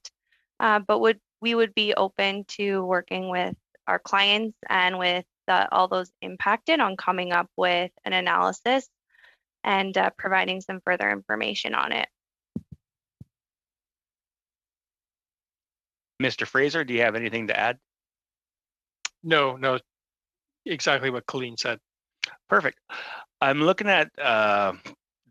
but we would be open to working with our clients and with all those impacted on coming up with an analysis and providing some further information on it. Mr. Fraser, do you have anything to add? No, exactly what Colleen said. Perfect. I'm looking at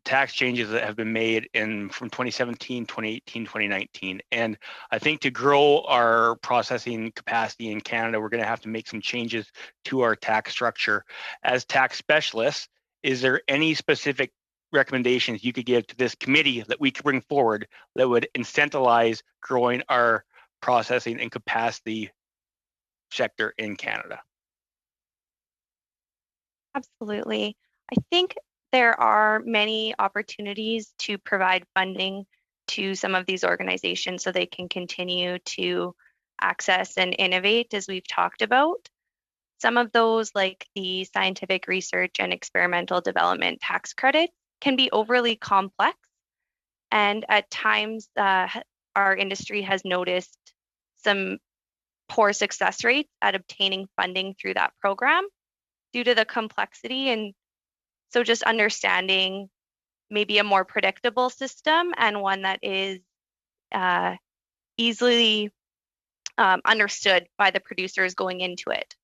tax changes that have been made from 2017, 2018, 2019. And I think to grow our processing capacity in Canada, we're going to have to make some changes to our tax structure. As tax specialists, is there any specific recommendations you could give to this committee that we could bring forward that would incentivize growing our processing and capacity sector in Canada? Absolutely. I think there are many opportunities to provide funding to some of these organizations so they can continue to access and innovate, as we've talked about. Some of those, like the scientific research and experimental development tax credits, can be overly complex. And at times, our industry has noticed some poor success rates at obtaining funding through that program due to the complexity. And so just understanding maybe a more predictable system and one that is easily understood by the producers going into it.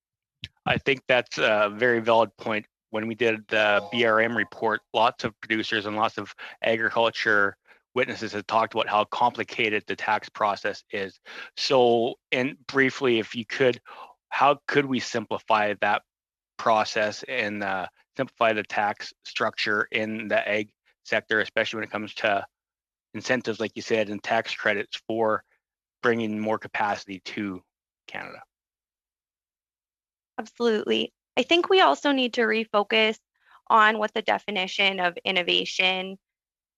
I think that's a very valid point. When we did the BRM report, lots of producers and lots of agriculture witnesses have talked about how complicated the tax process is. So, and briefly, if you could, how could we simplify that process and simplify the tax structure in the ag sector, especially when it comes to incentives, like you said, and tax credits for bringing more capacity to Canada? Absolutely. I think we also need to refocus on what the definition of innovation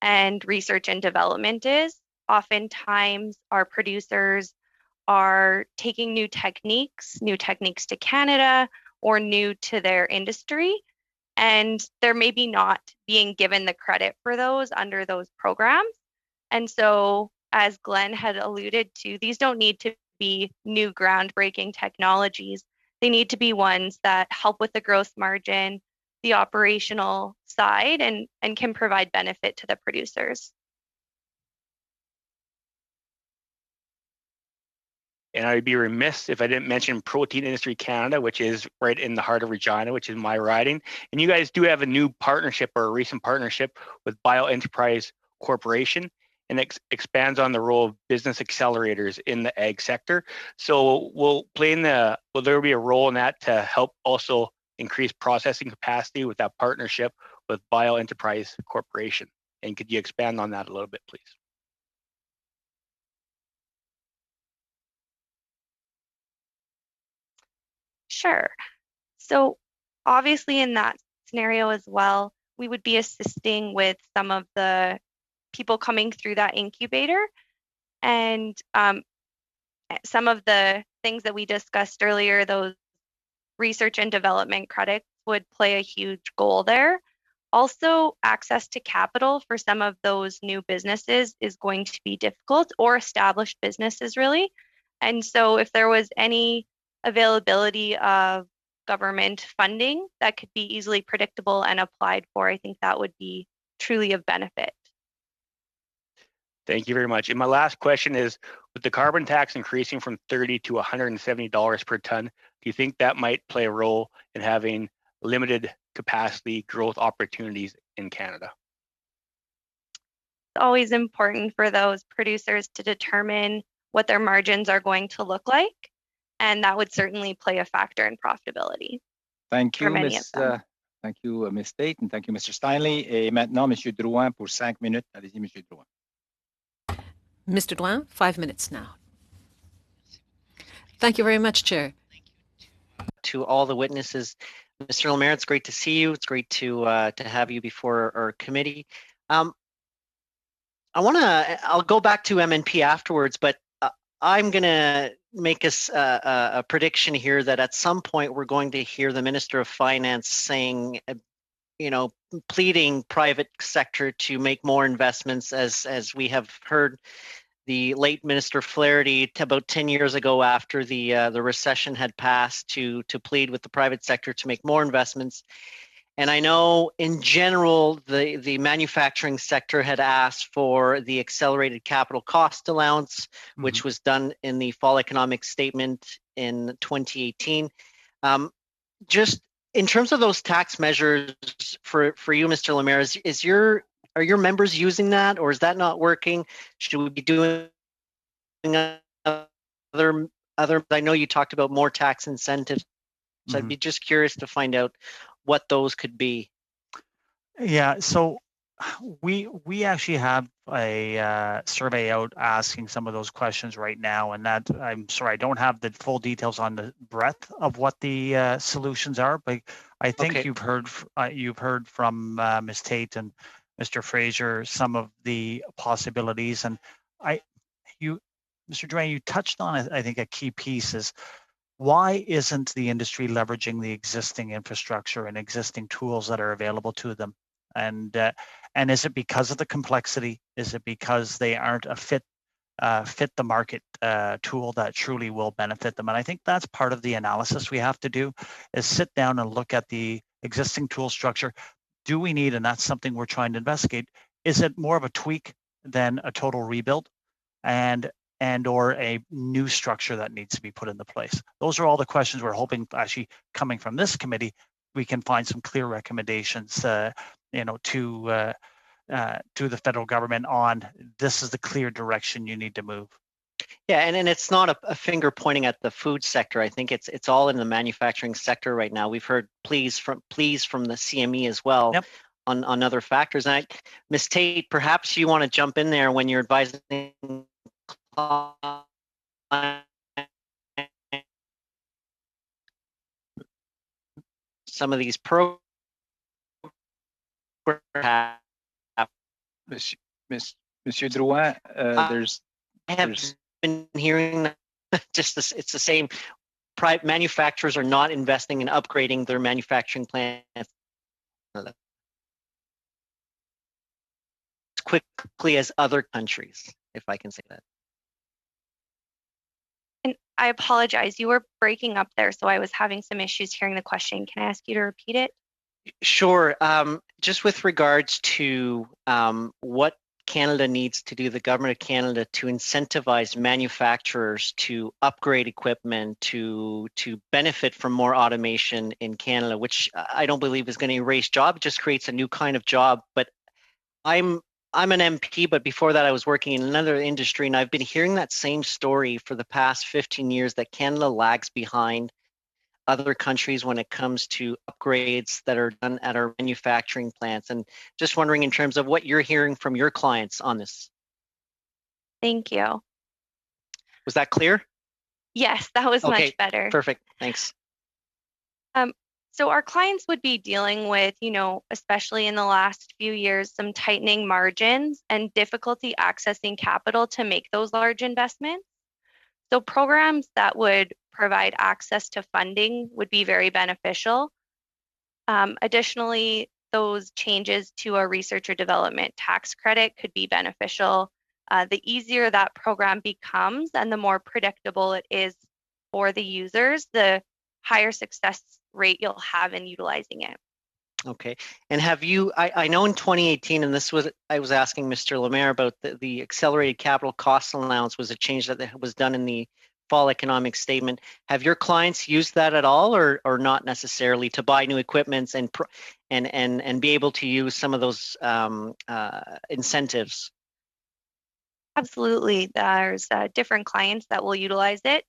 and research and development is. Oftentimes, our producers are taking new techniques to Canada or new to their industry, and they're maybe not being given the credit for those under those programs. And so, as Glenn had alluded to, these don't need to be new groundbreaking technologies. They need to be ones that help with the gross margin, the operational side, and can provide benefit to the producers. And I'd be remiss if I didn't mention Protein Industry Canada, which is right in the heart of Regina, which is my riding. And you guys do have a new partnership or a recent partnership with BioEnterprise Corporation. and expands on the role of business accelerators in the ag sector. So will there be a role in that to help also increase processing capacity with that partnership with Bio Enterprise Corporation? And could you expand on that a little bit, please? Sure. So obviously in that scenario as well, we would be assisting with some of the people coming through that incubator, and some of the things that we discussed earlier, those research and development credits would play a huge goal there. Also, access to capital for some of those new businesses is going to be difficult, or established businesses really. And so if there was any availability of government funding that could be easily predictable and applied for, I think that would be truly of benefit. Thank you very much. And my last question is, with the carbon tax increasing from $30 to $170 per ton, do you think that might play a role in having limited capacity growth opportunities in Canada? It's always important for those producers to determine what their margins are going to look like, and that would certainly play a factor in profitability. Thank you, many Ms. Thank you, Ms. Tate, and thank you, Mr. Steinley. Et maintenant, Monsieur Drouin pour 5 minutes. Allez-y, Monsieur Drouin. Mr. Drouin, 5 minutes now. Thank you very much, Chair. To all the witnesses, Mr. Lemaire, it's great to see you. It's great to have you before our committee. I'll go back to MNP afterwards, but I'm going to make a prediction here that at some point we're going to hear the Minister of Finance saying, pleading private sector to make more investments, as we have heard the late Minister Flaherty about 10 years ago, after the recession had passed, to plead with the private sector to make more investments. And I know in general, the manufacturing sector had asked for the accelerated capital cost allowance, which was done in the fall economic statement in 2018. Just in terms of those tax measures for you, Mr. Lemaire, are your members using that, or is that not working? Should we be doing other? I know you talked about more tax incentives, so I'd be just curious to find out what those could be. Yeah, so we actually have a survey out asking some of those questions right now, and that, I'm sorry, I don't have the full details on the breadth of what the solutions are, but I think you've heard from Ms. Tate and Mr. Fraser some of the possibilities, and Mr. Drouin, you touched on, I think, a key piece is, why isn't the industry leveraging the existing infrastructure and existing tools that are available to them? And is it because of the complexity? Is it because they aren't a fit the market tool that truly will benefit them? And I think that's part of the analysis we have to do, is sit down and look at the existing tool structure. Do we need, and that's something we're trying to investigate, is it more of a tweak than a total rebuild? And or a new structure that needs to be put into place? Those are all the questions we're hoping, actually coming from this committee, we can find some clear recommendations, to the federal government on, this is the clear direction you need to move. Yeah, and it's not a finger pointing at the food sector. I think it's all in the manufacturing sector right now. We've heard pleas from the CME as well. Yep. On other factors. And Ms. Tate, perhaps you want to jump in there when you're advising some of these programs. Monsieur Drouin, I have been hearing just this. It's the same. Private manufacturers are not investing in upgrading their manufacturing plants as quickly as other countries, if I can say that. And I apologize, you were breaking up there, so I was having some issues hearing the question. Can I ask you to repeat it? Sure. Just with regards to what Canada needs to do, the government of Canada, to incentivize manufacturers to upgrade equipment, to benefit from more automation in Canada, which I don't believe is going to erase jobs, it just creates a new kind of job. But I'm I'm an MP, but before that I was working in another industry, and I've been hearing that same story for the past 15 years that Canada lags behind other countries when it comes to upgrades that are done at our manufacturing plants. And just wondering in terms of what you're hearing from your clients on this. Thank you. Was that clear? Yes, that was Okay, much better. perfect. Thanks. So our clients would be dealing with, especially in the last few years, some tightening margins and difficulty accessing capital to make those large investments. So programs that would provide access to funding would be very beneficial. Additionally, those changes to a research or development tax credit could be beneficial. The easier that program becomes and the more predictable it is for the users, the higher success rate you'll have in utilizing it. Okay. And have you, I know in 2018, and this was, I was asking Mr. Lemaire about the accelerated capital cost allowance was a change that was done in the fall economic statement. Have your clients used that at all or not necessarily to buy new equipments and be able to use some of those incentives? Absolutely. There's different clients that will utilize it.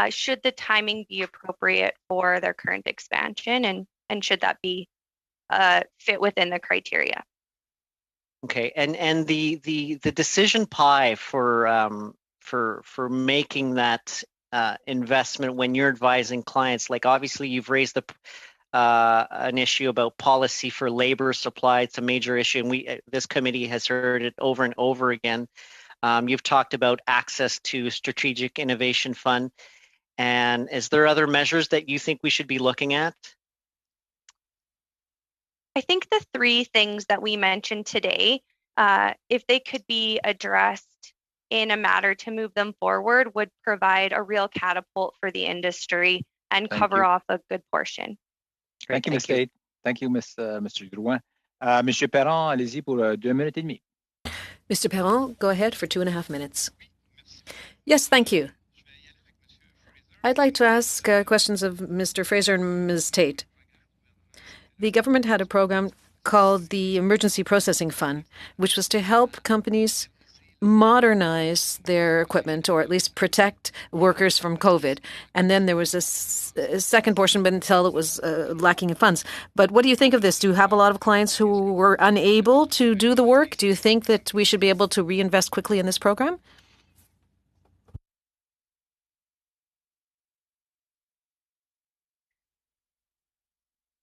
Should the timing be appropriate for their current expansion and should that be fit within the criteria? Okay, and the decision pie for making that investment when you're advising clients, like obviously you've raised an issue about policy for labor supply. It's a major issue, and this committee has heard it over and over again. You've talked about access to strategic innovation fund. And is there other measures that you think we should be looking at? I think the three things that we mentioned today, if they could be addressed in a manner to move them forward, would provide a real catapult for the industry and cover off a good portion. Thank you, Ms. Tate. Thank you, Mr. Drouin. Monsieur Perron, allez-y pour 2 minutes et demie. Mr. Perron, go ahead for 2.5 minutes. Yes, thank you. I'd like to ask questions of Mr. Fraser and Ms. Tate. The government had a program called the Emergency Processing Fund, which was to help companies modernize their equipment or at least protect workers from COVID. And then there was a second portion, but until it was lacking in funds. But what do you think of this? Do you have a lot of clients who were unable to do the work? Do you think that we should be able to reinvest quickly in this program?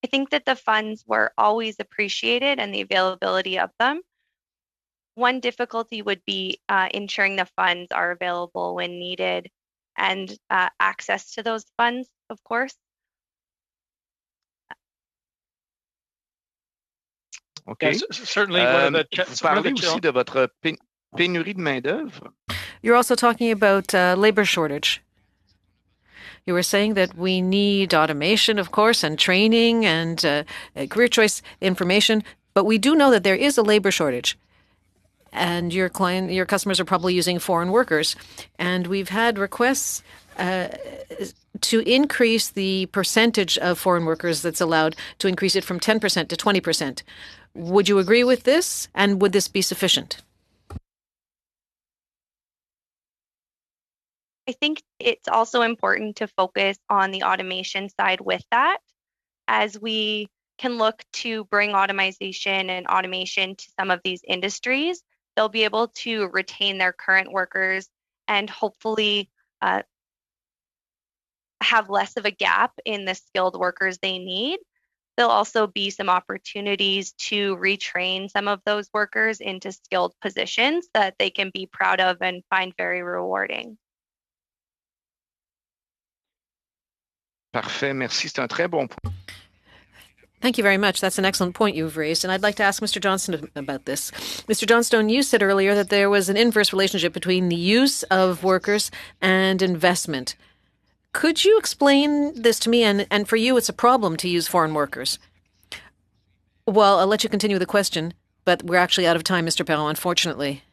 I think that the funds were always appreciated and the availability of them. One difficulty would be ensuring the funds are available when needed and access to those funds, of course. Okay. Yes, certainly one of the vous parlez aussi de votre pénurie de main-d'œuvre. You're also talking about labor shortage. You were saying that we need automation, of course, and training and career choice information, but we do know that there is a labor shortage. And your customers are probably using foreign workers. And we've had requests to increase the percentage of foreign workers that's allowed, to increase it from 10% to 20%. Would you agree with this? And would this be sufficient? I think it's also important to focus on the automation side with that, as we can look to bring automation and automation to some of these industries. They'll be able to retain their current workers and hopefully have less of a gap in the skilled workers they need. There'll also be some opportunities to retrain some of those workers into skilled positions that they can be proud of and find very rewarding. Parfait, merci. C'est un très bon point. Thank you very much. That's an excellent point you've raised. And I'd like to ask Mr. Johnston about this. Mr. Johnstone, you said earlier that there was an inverse relationship between the use of workers and investment. Could you explain this to me? And for you, it's a problem to use foreign workers. Well, I'll let you continue the question, but we're actually out of time, Mr. Perron, unfortunately.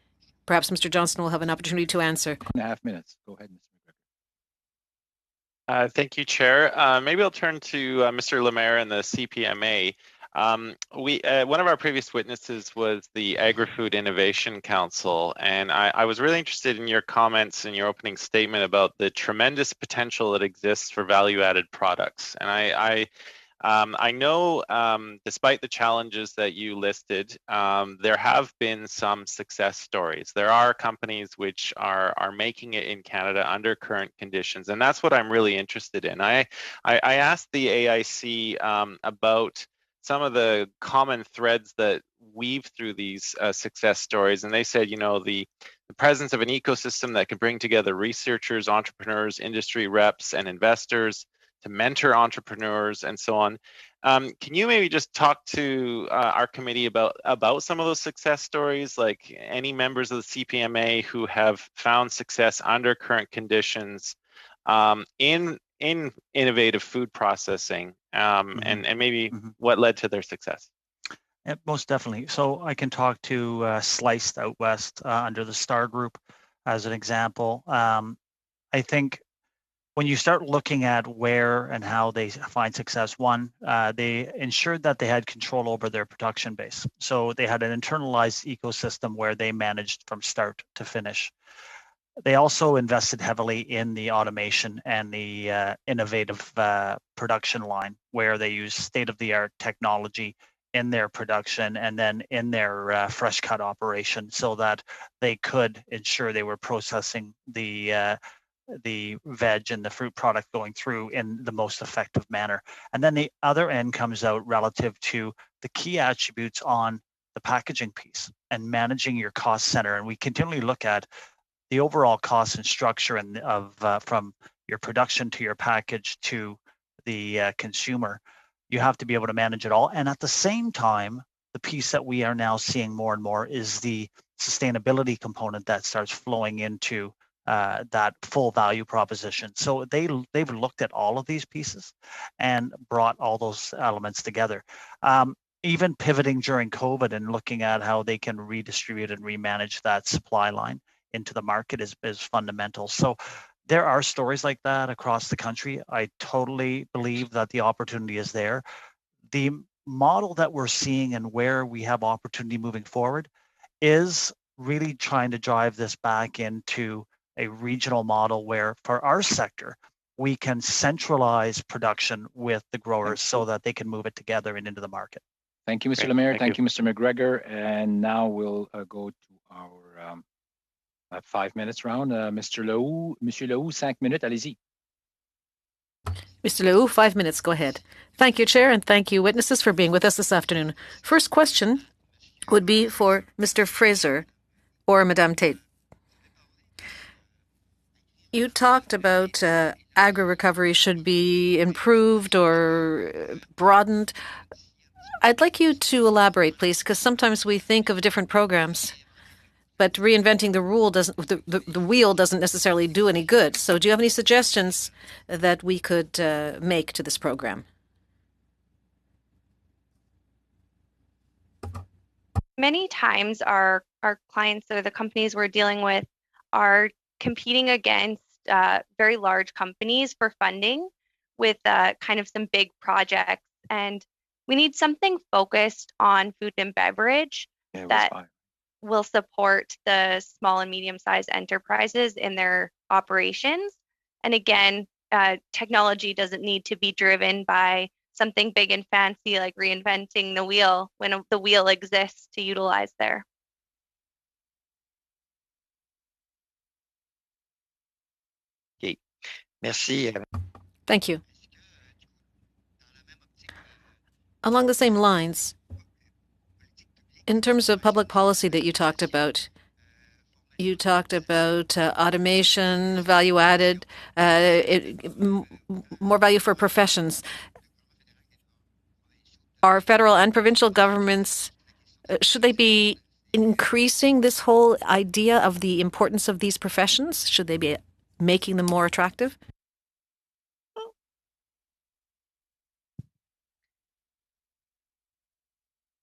Perhaps Mr. Johnston will have an opportunity to answer. 2.5 minutes. Go ahead, Mr. Thank you, Chair. Maybe I'll turn to Mr. Lemaire and the CPMA. One of our previous witnesses was the Agri-Food Innovation Council, and I was really interested in your comments in your opening statement about the tremendous potential that exists for value-added products. And I know, despite the challenges that you listed, there have been some success stories. There are companies which are making it in Canada under current conditions, and that's what I'm really interested in. I asked the AIC about some of the common threads that weave through these success stories, and they said, you know, the presence of an ecosystem that can bring together researchers, entrepreneurs, industry reps, and investors to mentor entrepreneurs and so on. Can you maybe just talk to our committee about some of those success stories, like any members of the CPMA who have found success under current conditions in innovative food processing, and maybe what led to their success? Yeah, most definitely. So I can talk to Sliced out west under the Star Group as an example. I think when you start looking at where and how they find success, one, they ensured that they had control over their production base. So they had an internalized ecosystem where they managed from start to finish. They also invested heavily in the automation and the innovative production line, where they use state-of-the-art technology in their production and then in their fresh cut operation, so that they could ensure they were processing the veg and the fruit product going through in the most effective manner. And then the other end comes out relative to the key attributes on the packaging piece and managing your cost center. And we continually look at the overall cost and structure and from your production to your package to the consumer. You have to be able to manage it all. And at the same time, the piece that we are now seeing more and more is the sustainability component that starts flowing into that full value proposition. So they've looked at all of these pieces and brought all those elements together. Even pivoting during COVID and looking at how they can redistribute and remanage that supply line into the market is fundamental. So there are stories like that across the country. I totally believe that the opportunity is there. The model that we're seeing and where we have opportunity moving forward is really trying to drive this back into a regional model where, for our sector, we can centralize production with the growers so that they can move it together and into the market. Thank you, Mr. Lemaire. Thank you, Mr. McGregor. And now we'll go to our 5 minutes round. Mr. Lehoux, Monsieur Lehoux, 5 minutes, allez-y. Mr. Lehoux, 5 minutes, go ahead. Thank you, Chair, and thank you, witnesses, for being with us this afternoon. First question would be for Mr. Fraser or Madame Tate. You talked about agri-recovery should be improved or broadened. I'd like you to elaborate, please, because sometimes we think of different programs, but reinventing the wheel doesn't necessarily do any good. So do you have any suggestions that we could make to this program? Many times our clients or the companies we're dealing with are competing against very large companies for funding with kind of some big projects. And we need something focused on food and beverage that will support the small and medium-sized enterprises in their operations. And again, technology doesn't need to be driven by something big and fancy like reinventing the wheel when the wheel exists to utilize there. Okay. Merci. Thank you. Along the same lines, in terms of public policy that you talked about automation, value added, more value for professions. Are federal and provincial governments, should they be increasing this whole idea of the importance of these professions? Should they be making them more attractive?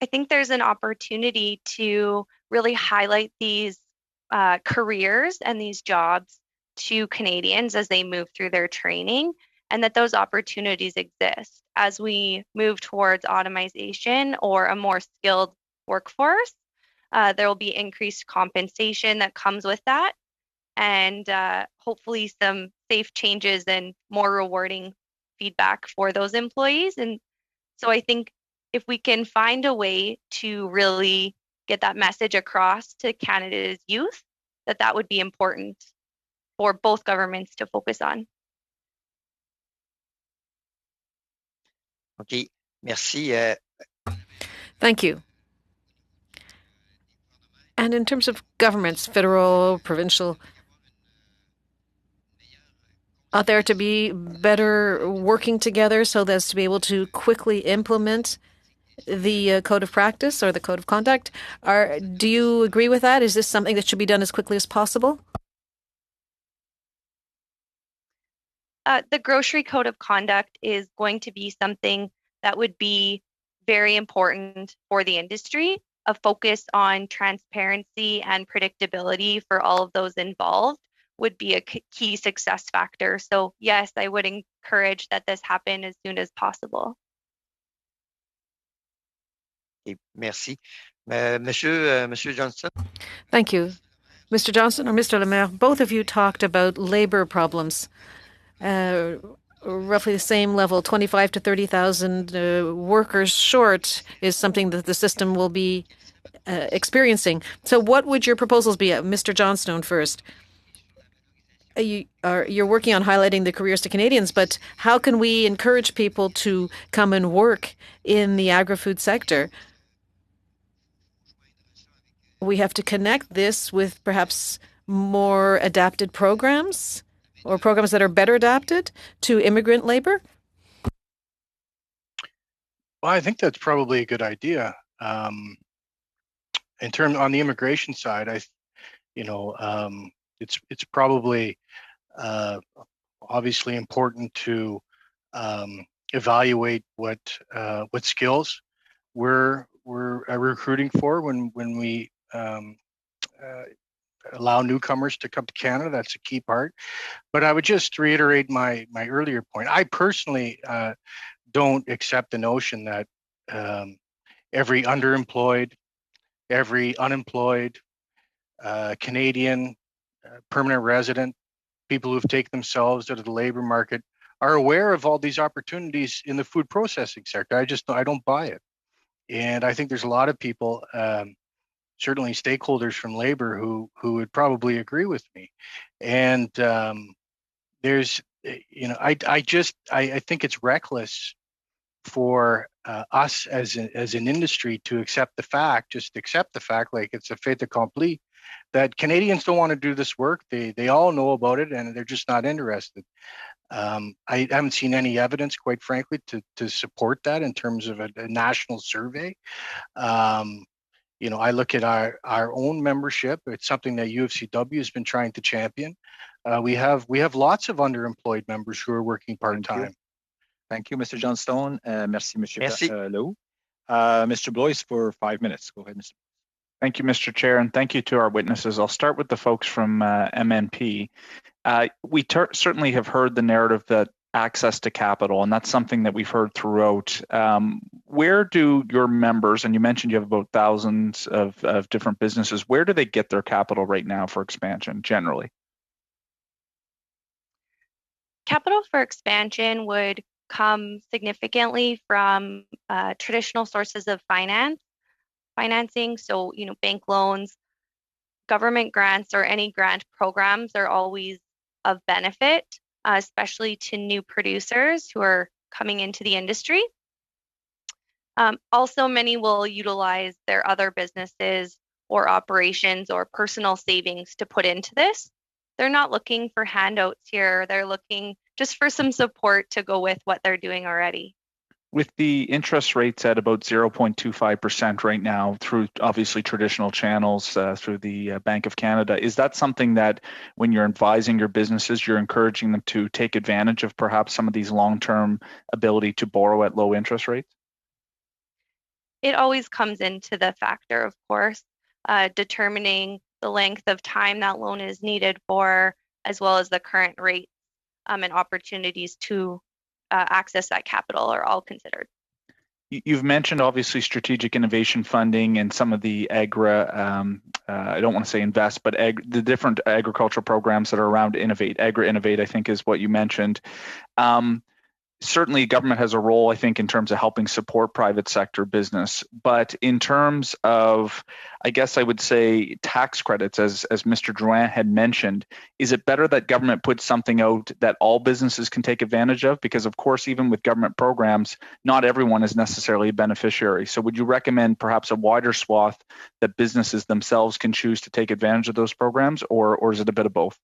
I think there's an opportunity to really highlight these careers and these jobs to Canadians as they move through their training, and that those opportunities exist. as we move towards automation or a more skilled workforce, there will be increased compensation that comes with that, and hopefully some safe changes and more rewarding feedback for those employees. And so I think if we can find a way to really get that message across to Canada's youth, that would be important for both governments to focus on. OK, merci. Thank you. And in terms of governments, federal, provincial, are there to be better working together so as to be able to quickly implement the code of practice or the code of conduct? Do you agree with that? Is this something that should be done as quickly as possible? The grocery code of conduct is going to be something that would be very important for the industry. A focus on transparency and predictability for all of those involved would be a key success factor. So yes, I would encourage that this happen as soon as possible. Okay, merci. Monsieur Johnston. Thank you. Mr. Johnston or Mr. Lemaire, both of you talked about labor problems. Roughly the same level, 25 to 30,000 workers short is something that the system will be experiencing. So what would your proposals be? Mr. Johnstone first. You're working on highlighting the careers to Canadians, but how can we encourage people to come and work in the agri-food sector? We have to connect this with perhaps more adapted programs or programs that are better adapted to immigrant labor? Well, I think that's probably a good idea. In terms on the immigration side, it's probably obviously important to evaluate what skills we're recruiting for when we allow newcomers to come to Canada. That's a key part. But I would just reiterate my earlier point. I personally don't accept the notion that every underemployed, every unemployed Canadian permanent resident, people who've taken themselves out of the labor market are aware of all these opportunities in the food processing sector. I don't buy it. And I think there's a lot of people, certainly stakeholders from labor who would probably agree with me. And there's, I think it's reckless for us as an industry to accept the fact like it's a fait accompli that Canadians don't want to do this work. They all know about it and they're just not interested. I haven't seen any evidence, quite frankly, to support that in terms of a national survey. I look at our own membership. It's something that UFCW has been trying to champion. We have lots of underemployed members who are working part-time. Thank you, Mr. Johnstone. Merci, Monsieur Leroux. Mr. Blois for 5 minutes. Go ahead, Mr. Thank you, Mr. Chair, and thank you to our witnesses. I'll start with the folks from MNP. We certainly have heard the narrative that access to capital, and that's something that we've heard throughout. Where do your members, and you mentioned you have about thousands of different businesses, where do they get their capital right now for expansion generally? Capital for expansion would come significantly from traditional sources of financing. So, bank loans, government grants, or any grant programs are always of benefit, especially to new producers who are coming into the industry. Also, many will utilize their other businesses or operations or personal savings to put into this. They're not looking for handouts here. They're looking just for some support to go with what they're doing already. With the interest rates at about 0.25% right now through obviously traditional channels through the Bank of Canada, is that something that when you're advising your businesses, you're encouraging them to take advantage of perhaps some of these long-term ability to borrow at low interest rates? It always comes into the factor, of course, determining the length of time that loan is needed for, as well as the current rates and opportunities to access that capital are all considered. You've mentioned obviously strategic innovation funding and some of the I don't want to say invest, but the different agricultural programs that are around Innovate. Agri-Innovate, I think, is what you mentioned. Certainly government has a role, I think, in terms of helping support private sector business. But in terms of, I guess I would say, tax credits, as Mr. Drouin had mentioned, is it better that government puts something out that all businesses can take advantage of? Because, of course, even with government programs, not everyone is necessarily a beneficiary. So would you recommend perhaps a wider swath that businesses themselves can choose to take advantage of those programs, or is it a bit of both?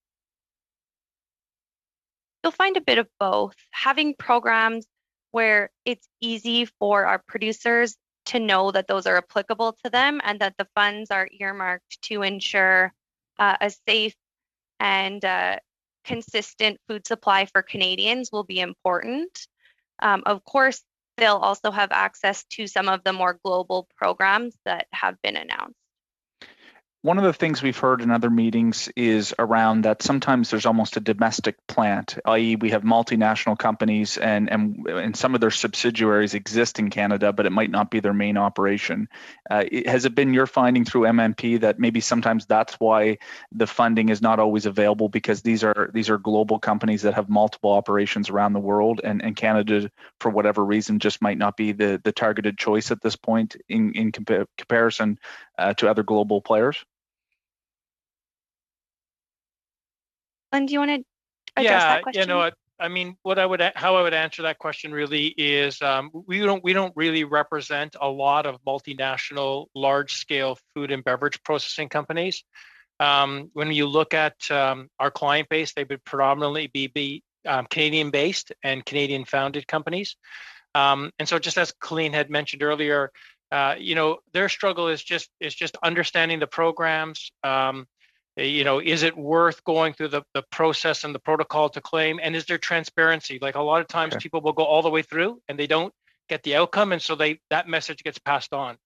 You'll find a bit of both. Having programs where it's easy for our producers to know that those are applicable to them and that the funds are earmarked to ensure a safe and consistent food supply for Canadians will be important. Of course, they'll also have access to some of the more global programs that have been announced. One of the things we've heard in other meetings is around that sometimes there's almost a domestic plant, i.e. we have multinational companies and some of their subsidiaries exist in Canada, but it might not be their main operation. Has it been your finding through MMP that maybe sometimes that's why the funding is not always available, because these are global companies that have multiple operations around the world, and Canada, for whatever reason, just might not be the targeted choice at this point in comparison to other global players? Glenn, do you want to address that question? You know, I mean, how I would answer that question really is we don't really represent a lot of multinational, large-scale food and beverage processing companies. When you look at our client base, they would predominantly be Canadian-based and Canadian-founded companies. And so, just as Colleen had mentioned earlier, you know, their struggle is just understanding the programs. You know, is it worth going through the process and the protocol to claim? And is there transparency? Like a lot of times people will go all the way through and they don't get the outcome. And so that message gets passed on.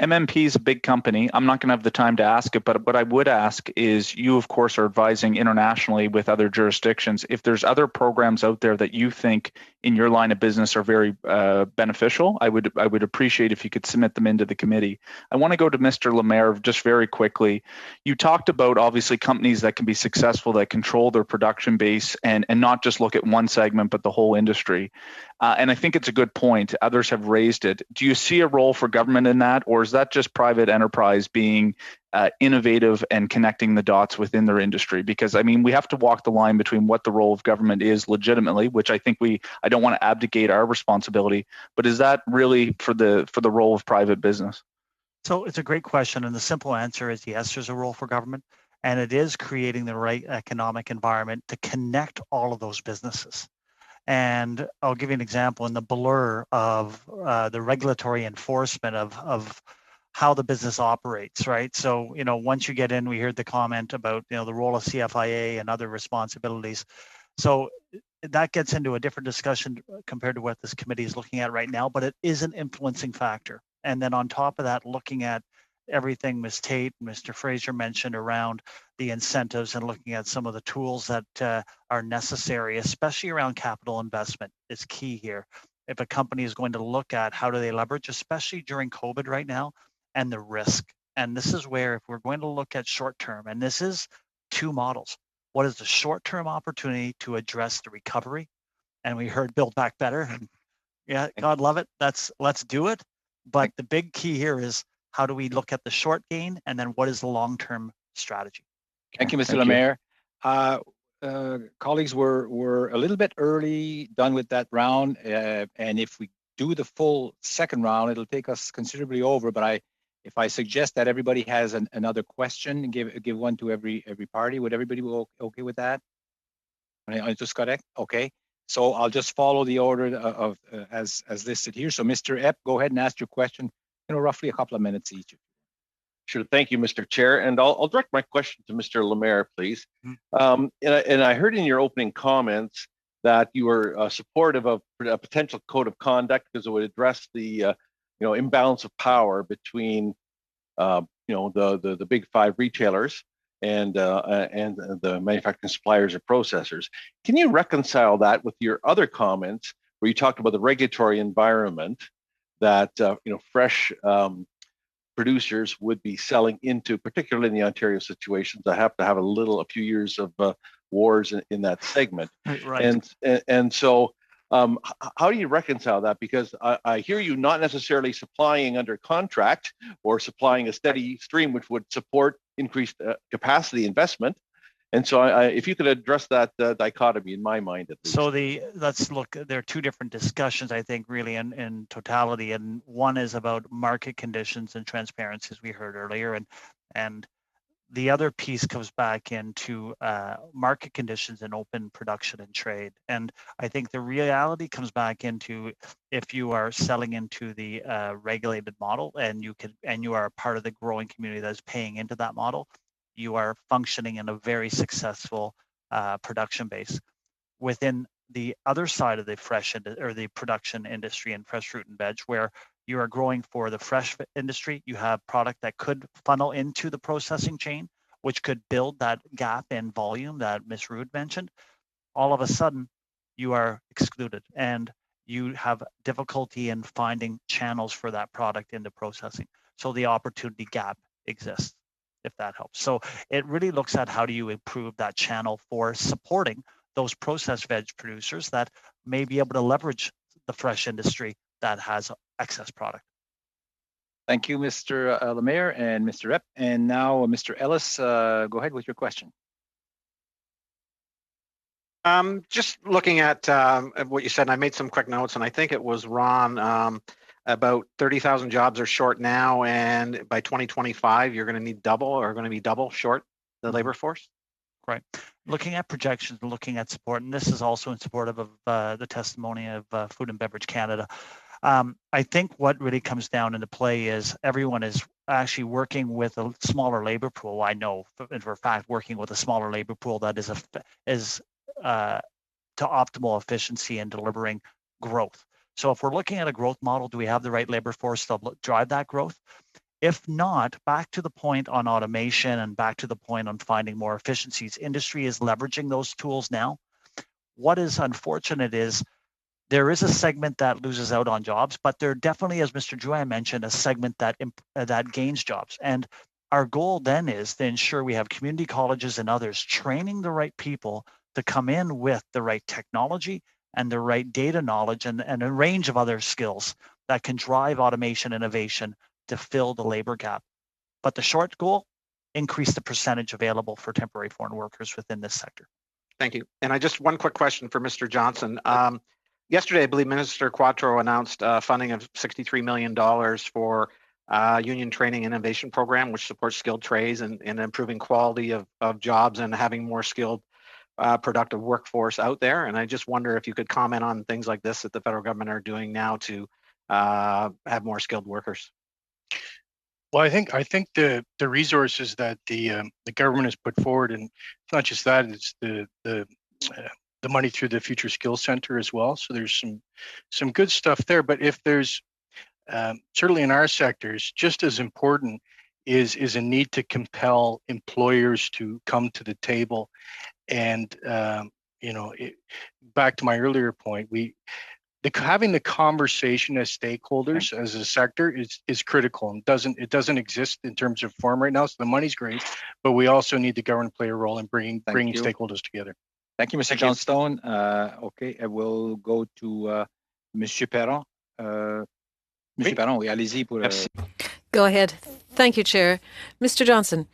MMP is a big company. I'm not going to have the time to ask it, but what I would ask is, you, of course, are advising internationally with other jurisdictions. If there's other programs out there that you think in your line of business are very beneficial, I would appreciate if you could submit them into the committee. I want to go to Mr. Lemaire just very quickly. You talked about, obviously, companies that can be successful, that control their production base and not just look at one segment, but the whole industry. And I think it's a good point. Others have raised it. Do you see a role for government in that, or is that just private enterprise being innovative and connecting the dots within their industry? Because, I mean, we have to walk the line between what the role of government is legitimately, which I think I don't want to abdicate our responsibility, but is that really for the role of private business? So it's a great question, and the simple answer is yes, there's a role for government, and it is creating the right economic environment to connect all of those businesses. And I'll give you an example in the blur of the regulatory enforcement of how the business operates, right? So, you know, once you get in, we heard the comment about, you know, the role of CFIA and other responsibilities. So that gets into a different discussion compared to what this committee is looking at right now, but it is an influencing factor. And then on top of that, looking at everything Ms. Tate and Mr. Fraser mentioned around the incentives and looking at some of the tools that are necessary, especially around capital investment, is key here. If a company is going to look at how do they leverage, especially during COVID right now, and the risk. And this is where, if we're going to look at short term, and this is two models. What is the short-term opportunity to address the recovery? And we heard Build Back Better, and yeah, God love it. Let's do it. But the big key here is, how do we look at the short gain, and then what is the long-term strategy? Thank you, Mr. Lemaire. Colleagues, we're a little bit early done with that round, and if we do the full second round, it'll take us considerably over. But if I suggest that everybody has another question, give one to every party, would everybody be okay with that? I just got it. Okay. So I'll just follow the order of as listed here. So Mr. Epp, go ahead and ask your question. You know, roughly a couple of minutes each. Sure. Thank you, Mr. Chair. And I'll direct my question to Mr. Lemaire, please. And I heard in your opening comments that you were supportive of a potential code of conduct because it would address the imbalance of power between the big five retailers and the manufacturing suppliers or processors. Can you reconcile that with your other comments where you talked about the regulatory environment that fresh producers would be selling into, particularly in the Ontario situations. I have to have a few years of wars in that segment. Right. And so how do you reconcile that? Because I hear you not necessarily supplying under contract or supplying a steady stream, which would support increased capacity investment. And so if you could address that dichotomy in my mind, at least. So let's look, there are two different discussions, I think, really in totality. And one is about market conditions and transparency, as we heard earlier. And the other piece comes back into market conditions and open production and trade. And I think the reality comes back into if you are selling into the regulated model and you are a part of the growing community that is paying into that model, you are functioning in a very successful production base. Within the other side of the the production industry and fresh fruit and veg, where you are growing for the fresh industry, you have product that could funnel into the processing chain, which could build that gap in volume that Ms. Rood mentioned. All of a sudden, you are excluded and you have difficulty in finding channels for that product into processing. So the opportunity gap exists, if that helps. So it really looks at how do you improve that channel for supporting those processed veg producers that may be able to leverage the fresh industry that has excess product. Thank you, Mr. Lemaire and Mr. Epp. And now, Mr. Ellis, go ahead with your question. Just looking at what you said, and I made some quick notes, and I think it was Ron, about 30,000 jobs are short now, and by 2025, you're going to need double or going to be double short the labor force? Right. Looking at projections, looking at support, and this is also in support of the testimony of Food and Beverage Canada. I think what really comes down into play is everyone is actually working with a smaller labor pool. I know for a fact working with a smaller labor pool that is to optimal efficiency in delivering growth. So if we're looking at a growth model, do we have the right labor force to drive that growth? If not, back to the point on automation and back to the point on finding more efficiencies, industry is leveraging those tools now. What is unfortunate is there is a segment that loses out on jobs, but there definitely, as Mr. Drouin mentioned, a segment that gains jobs. And our goal then is to ensure we have community colleges and others training the right people to come in with the right technology and the right data knowledge and a range of other skills that can drive automation innovation to fill the labor gap. But the short goal, increase the percentage available for temporary foreign workers within this sector. Thank you. And I just one quick question for Mr. Johnson. Yesterday, I believe Minister Quattro announced funding of $63 million for Union Training Innovation Program, which supports skilled trades and improving quality of jobs and having more skilled, productive workforce out there. And I just wonder if you could comment on things like this that the federal government are doing now to have more skilled workers. Well, I think the resources that the government has put forward, and it's not just that, it's the money through the Future Skills Center as well. So there's some good stuff there. But if there's certainly in our sectors, just as important is a need to compel employers to come to the table. And back to my earlier point, having the conversation as stakeholders as a sector is critical, and it doesn't exist in terms of form right now. So the money's great, but we also need the government to play a role in bringing stakeholders together. Thank you, Mr. Johnstone. Okay, I will go to Monsieur Perron. Monsieur Perron, oui, allez-y pour. Go ahead. Thank you, Chair. Mr. Johnson,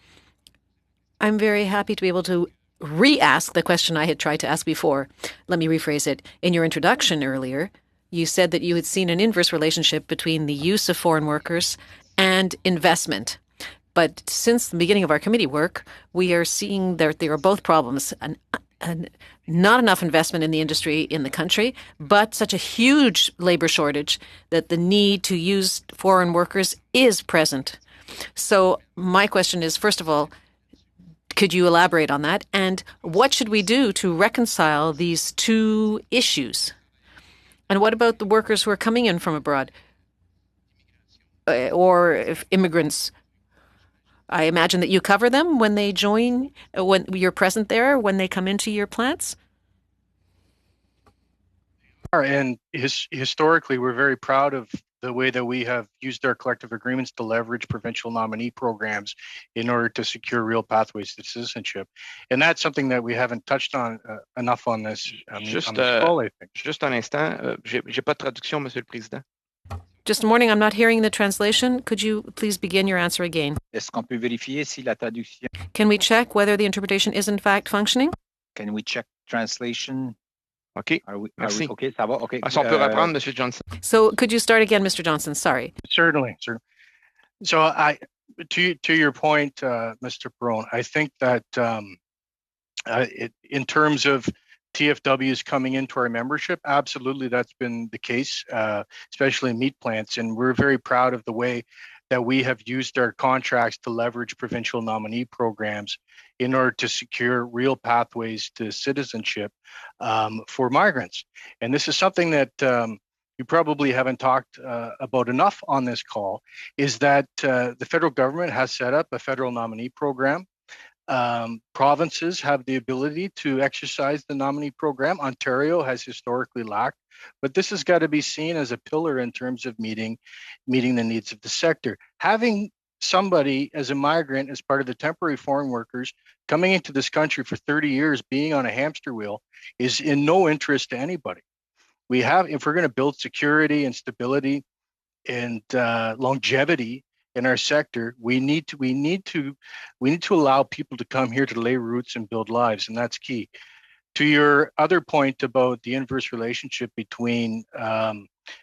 I'm very happy to be able to re-ask the question I had tried to ask before. Let me rephrase it. In your introduction earlier, you said that you had seen an inverse relationship between the use of foreign workers and investment. But since the beginning of our committee work, we are seeing that there are both problems. And not enough investment in the industry in the country, but such a huge labor shortage that the need to use foreign workers is present. So my question is, first of all, could you elaborate on that? And what should we do to reconcile these two issues? And what about the workers who are coming in from abroad? Or if immigrants? I imagine that you cover them when they join, when you're present there, when they come into your plants? And historically, we're very proud of the way that we have used our collective agreements to leverage provincial nominee programs in order to secure real pathways to citizenship. And that's something that we haven't touched on enough on this, call, I think. Juste un instant, j'ai pas de traduction, Monsieur le Président. Just a morning, I'm not hearing the translation. Could you please begin your answer again? Est-ce qu'on peut vérifier si la traduction? Can we check whether the interpretation is in fact functioning? Can we check translation? OK. Merci. OK, ça va. OK. Si on peut reprendre, Monsieur Johnson. So could you start again, Mr. Johnson? Sorry. Certainly. So to your point, Mr. Perone, I think that in terms of TFWs coming into our membership, absolutely that's been the case, especially in meat plants. And we're very proud of the way that we have used our contracts to leverage provincial nominee programs in order to secure real pathways to citizenship for migrants. And this is something that you probably haven't talked about enough on this call, is that the federal government has set up a federal nominee program. Provinces have the ability to exercise the nominee program. Ontario has historically lacked, but this has got to be seen as a pillar in terms of meeting the needs of the sector. Having somebody as a migrant, as part of the temporary foreign workers coming into this country for 30 years, being on a hamster wheel, is in no interest to anybody. If we're going to build security and stability and longevity in our sector, we need to allow people to come here to lay roots and build lives, and that's key. To your other point about the inverse relationship between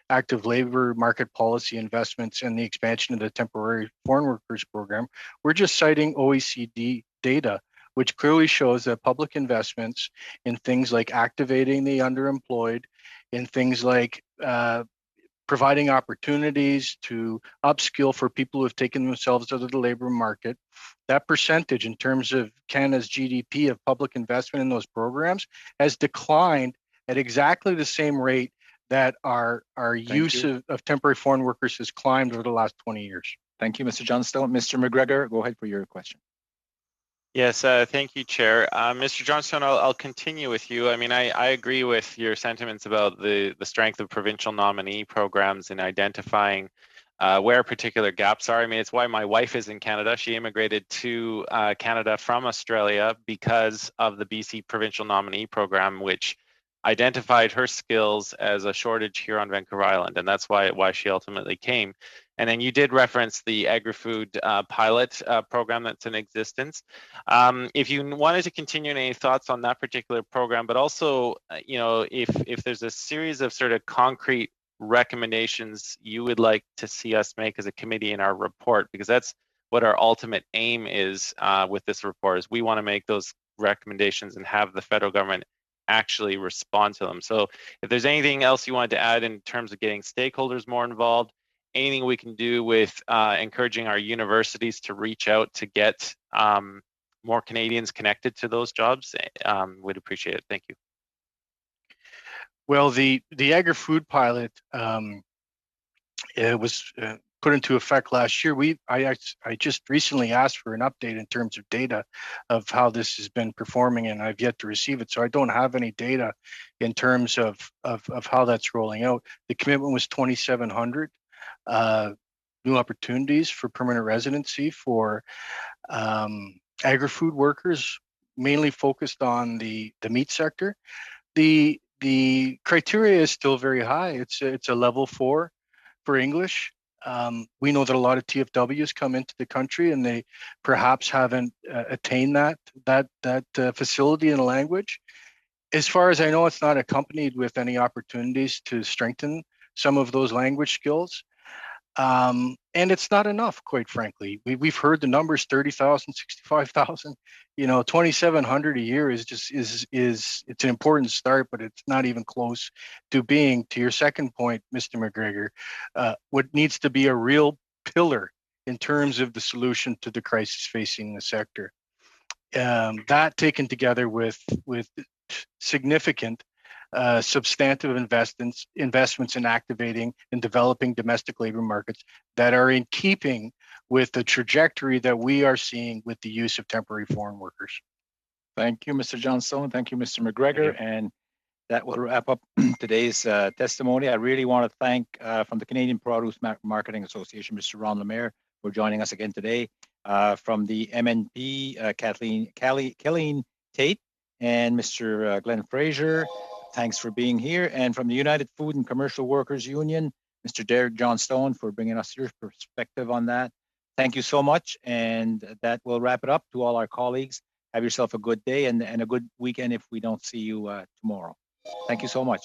active labor market policy investments and the expansion of the temporary foreign workers program, we're just citing OECD data, which clearly shows that public investments in things like activating the underemployed, in things like providing opportunities to upskill for people who have taken themselves out of the labor market, that percentage in terms of Canada's GDP of public investment in those programs has declined at exactly the same rate that our use of temporary foreign workers has climbed over the last 20 years. Thank you, Mr. Johnstone. Mr. McGregor, go ahead for your question. Yes, thank you, Chair. Mr. Johnstone, I'll continue with you. I mean, I agree with your sentiments about the strength of provincial nominee programs in identifying where particular gaps are. I mean, it's why my wife is in Canada. She immigrated to Canada from Australia because of the BC provincial nominee program, which identified her skills as a shortage here on Vancouver Island, and that's why she ultimately came. And then you did reference the Agri-Food pilot program that's in existence. If you wanted to continue any thoughts on that particular program, but also, you know, if there's a series of sort of concrete recommendations you would like to see us make as a committee in our report, because that's what our ultimate aim is with this report, is we want to make those recommendations and have the federal government actually respond to them. So if there's anything else you wanted to add in terms of getting stakeholders more involved, anything we can do with encouraging our universities to reach out to get more Canadians connected to those jobs, we'd appreciate it. Thank you. Well, the Agri-Food pilot it was put into effect last year. I just recently asked for an update in terms of data of how this has been performing, and I've yet to receive it. So I don't have any data in terms of how that's rolling out. The commitment was 2,700 new opportunities for permanent residency for agri-food workers, mainly focused on the meat sector. The criteria is still very high. It's a level 4 for English. We know that a lot of TFWs come into the country and they perhaps haven't attained that facility in the language. As far as I know, it's not accompanied with any opportunities to strengthen some of those language skills. And it's not enough, quite frankly. We've heard the numbers: 30,000, 65,000. 2,700 a year is it's an important start, but it's not even close to being, to your second point, Mr. McGregor, what needs to be a real pillar in terms of the solution to the crisis facing the sector. That taken together with significant substantive investments in activating and developing domestic labor markets that are in keeping with the trajectory that we are seeing with the use of temporary foreign workers. Thank you, Mr. Johnstone. Thank you, Mr. McGregor. And that will wrap up today's testimony. I really want to thank from the Canadian Produce Marketing Association, Mr. Ron Lemaire, for joining us again today. From the MNP, Kelleen Tate and Mr. Glenn Fraser, thanks for being here. And from the United Food and Commercial Workers Union, Mr. Derek Johnstone, for bringing us your perspective on that. Thank you so much. And that will wrap it up. To all our colleagues, have yourself a good day and a good weekend if we don't see you tomorrow. Thank you so much.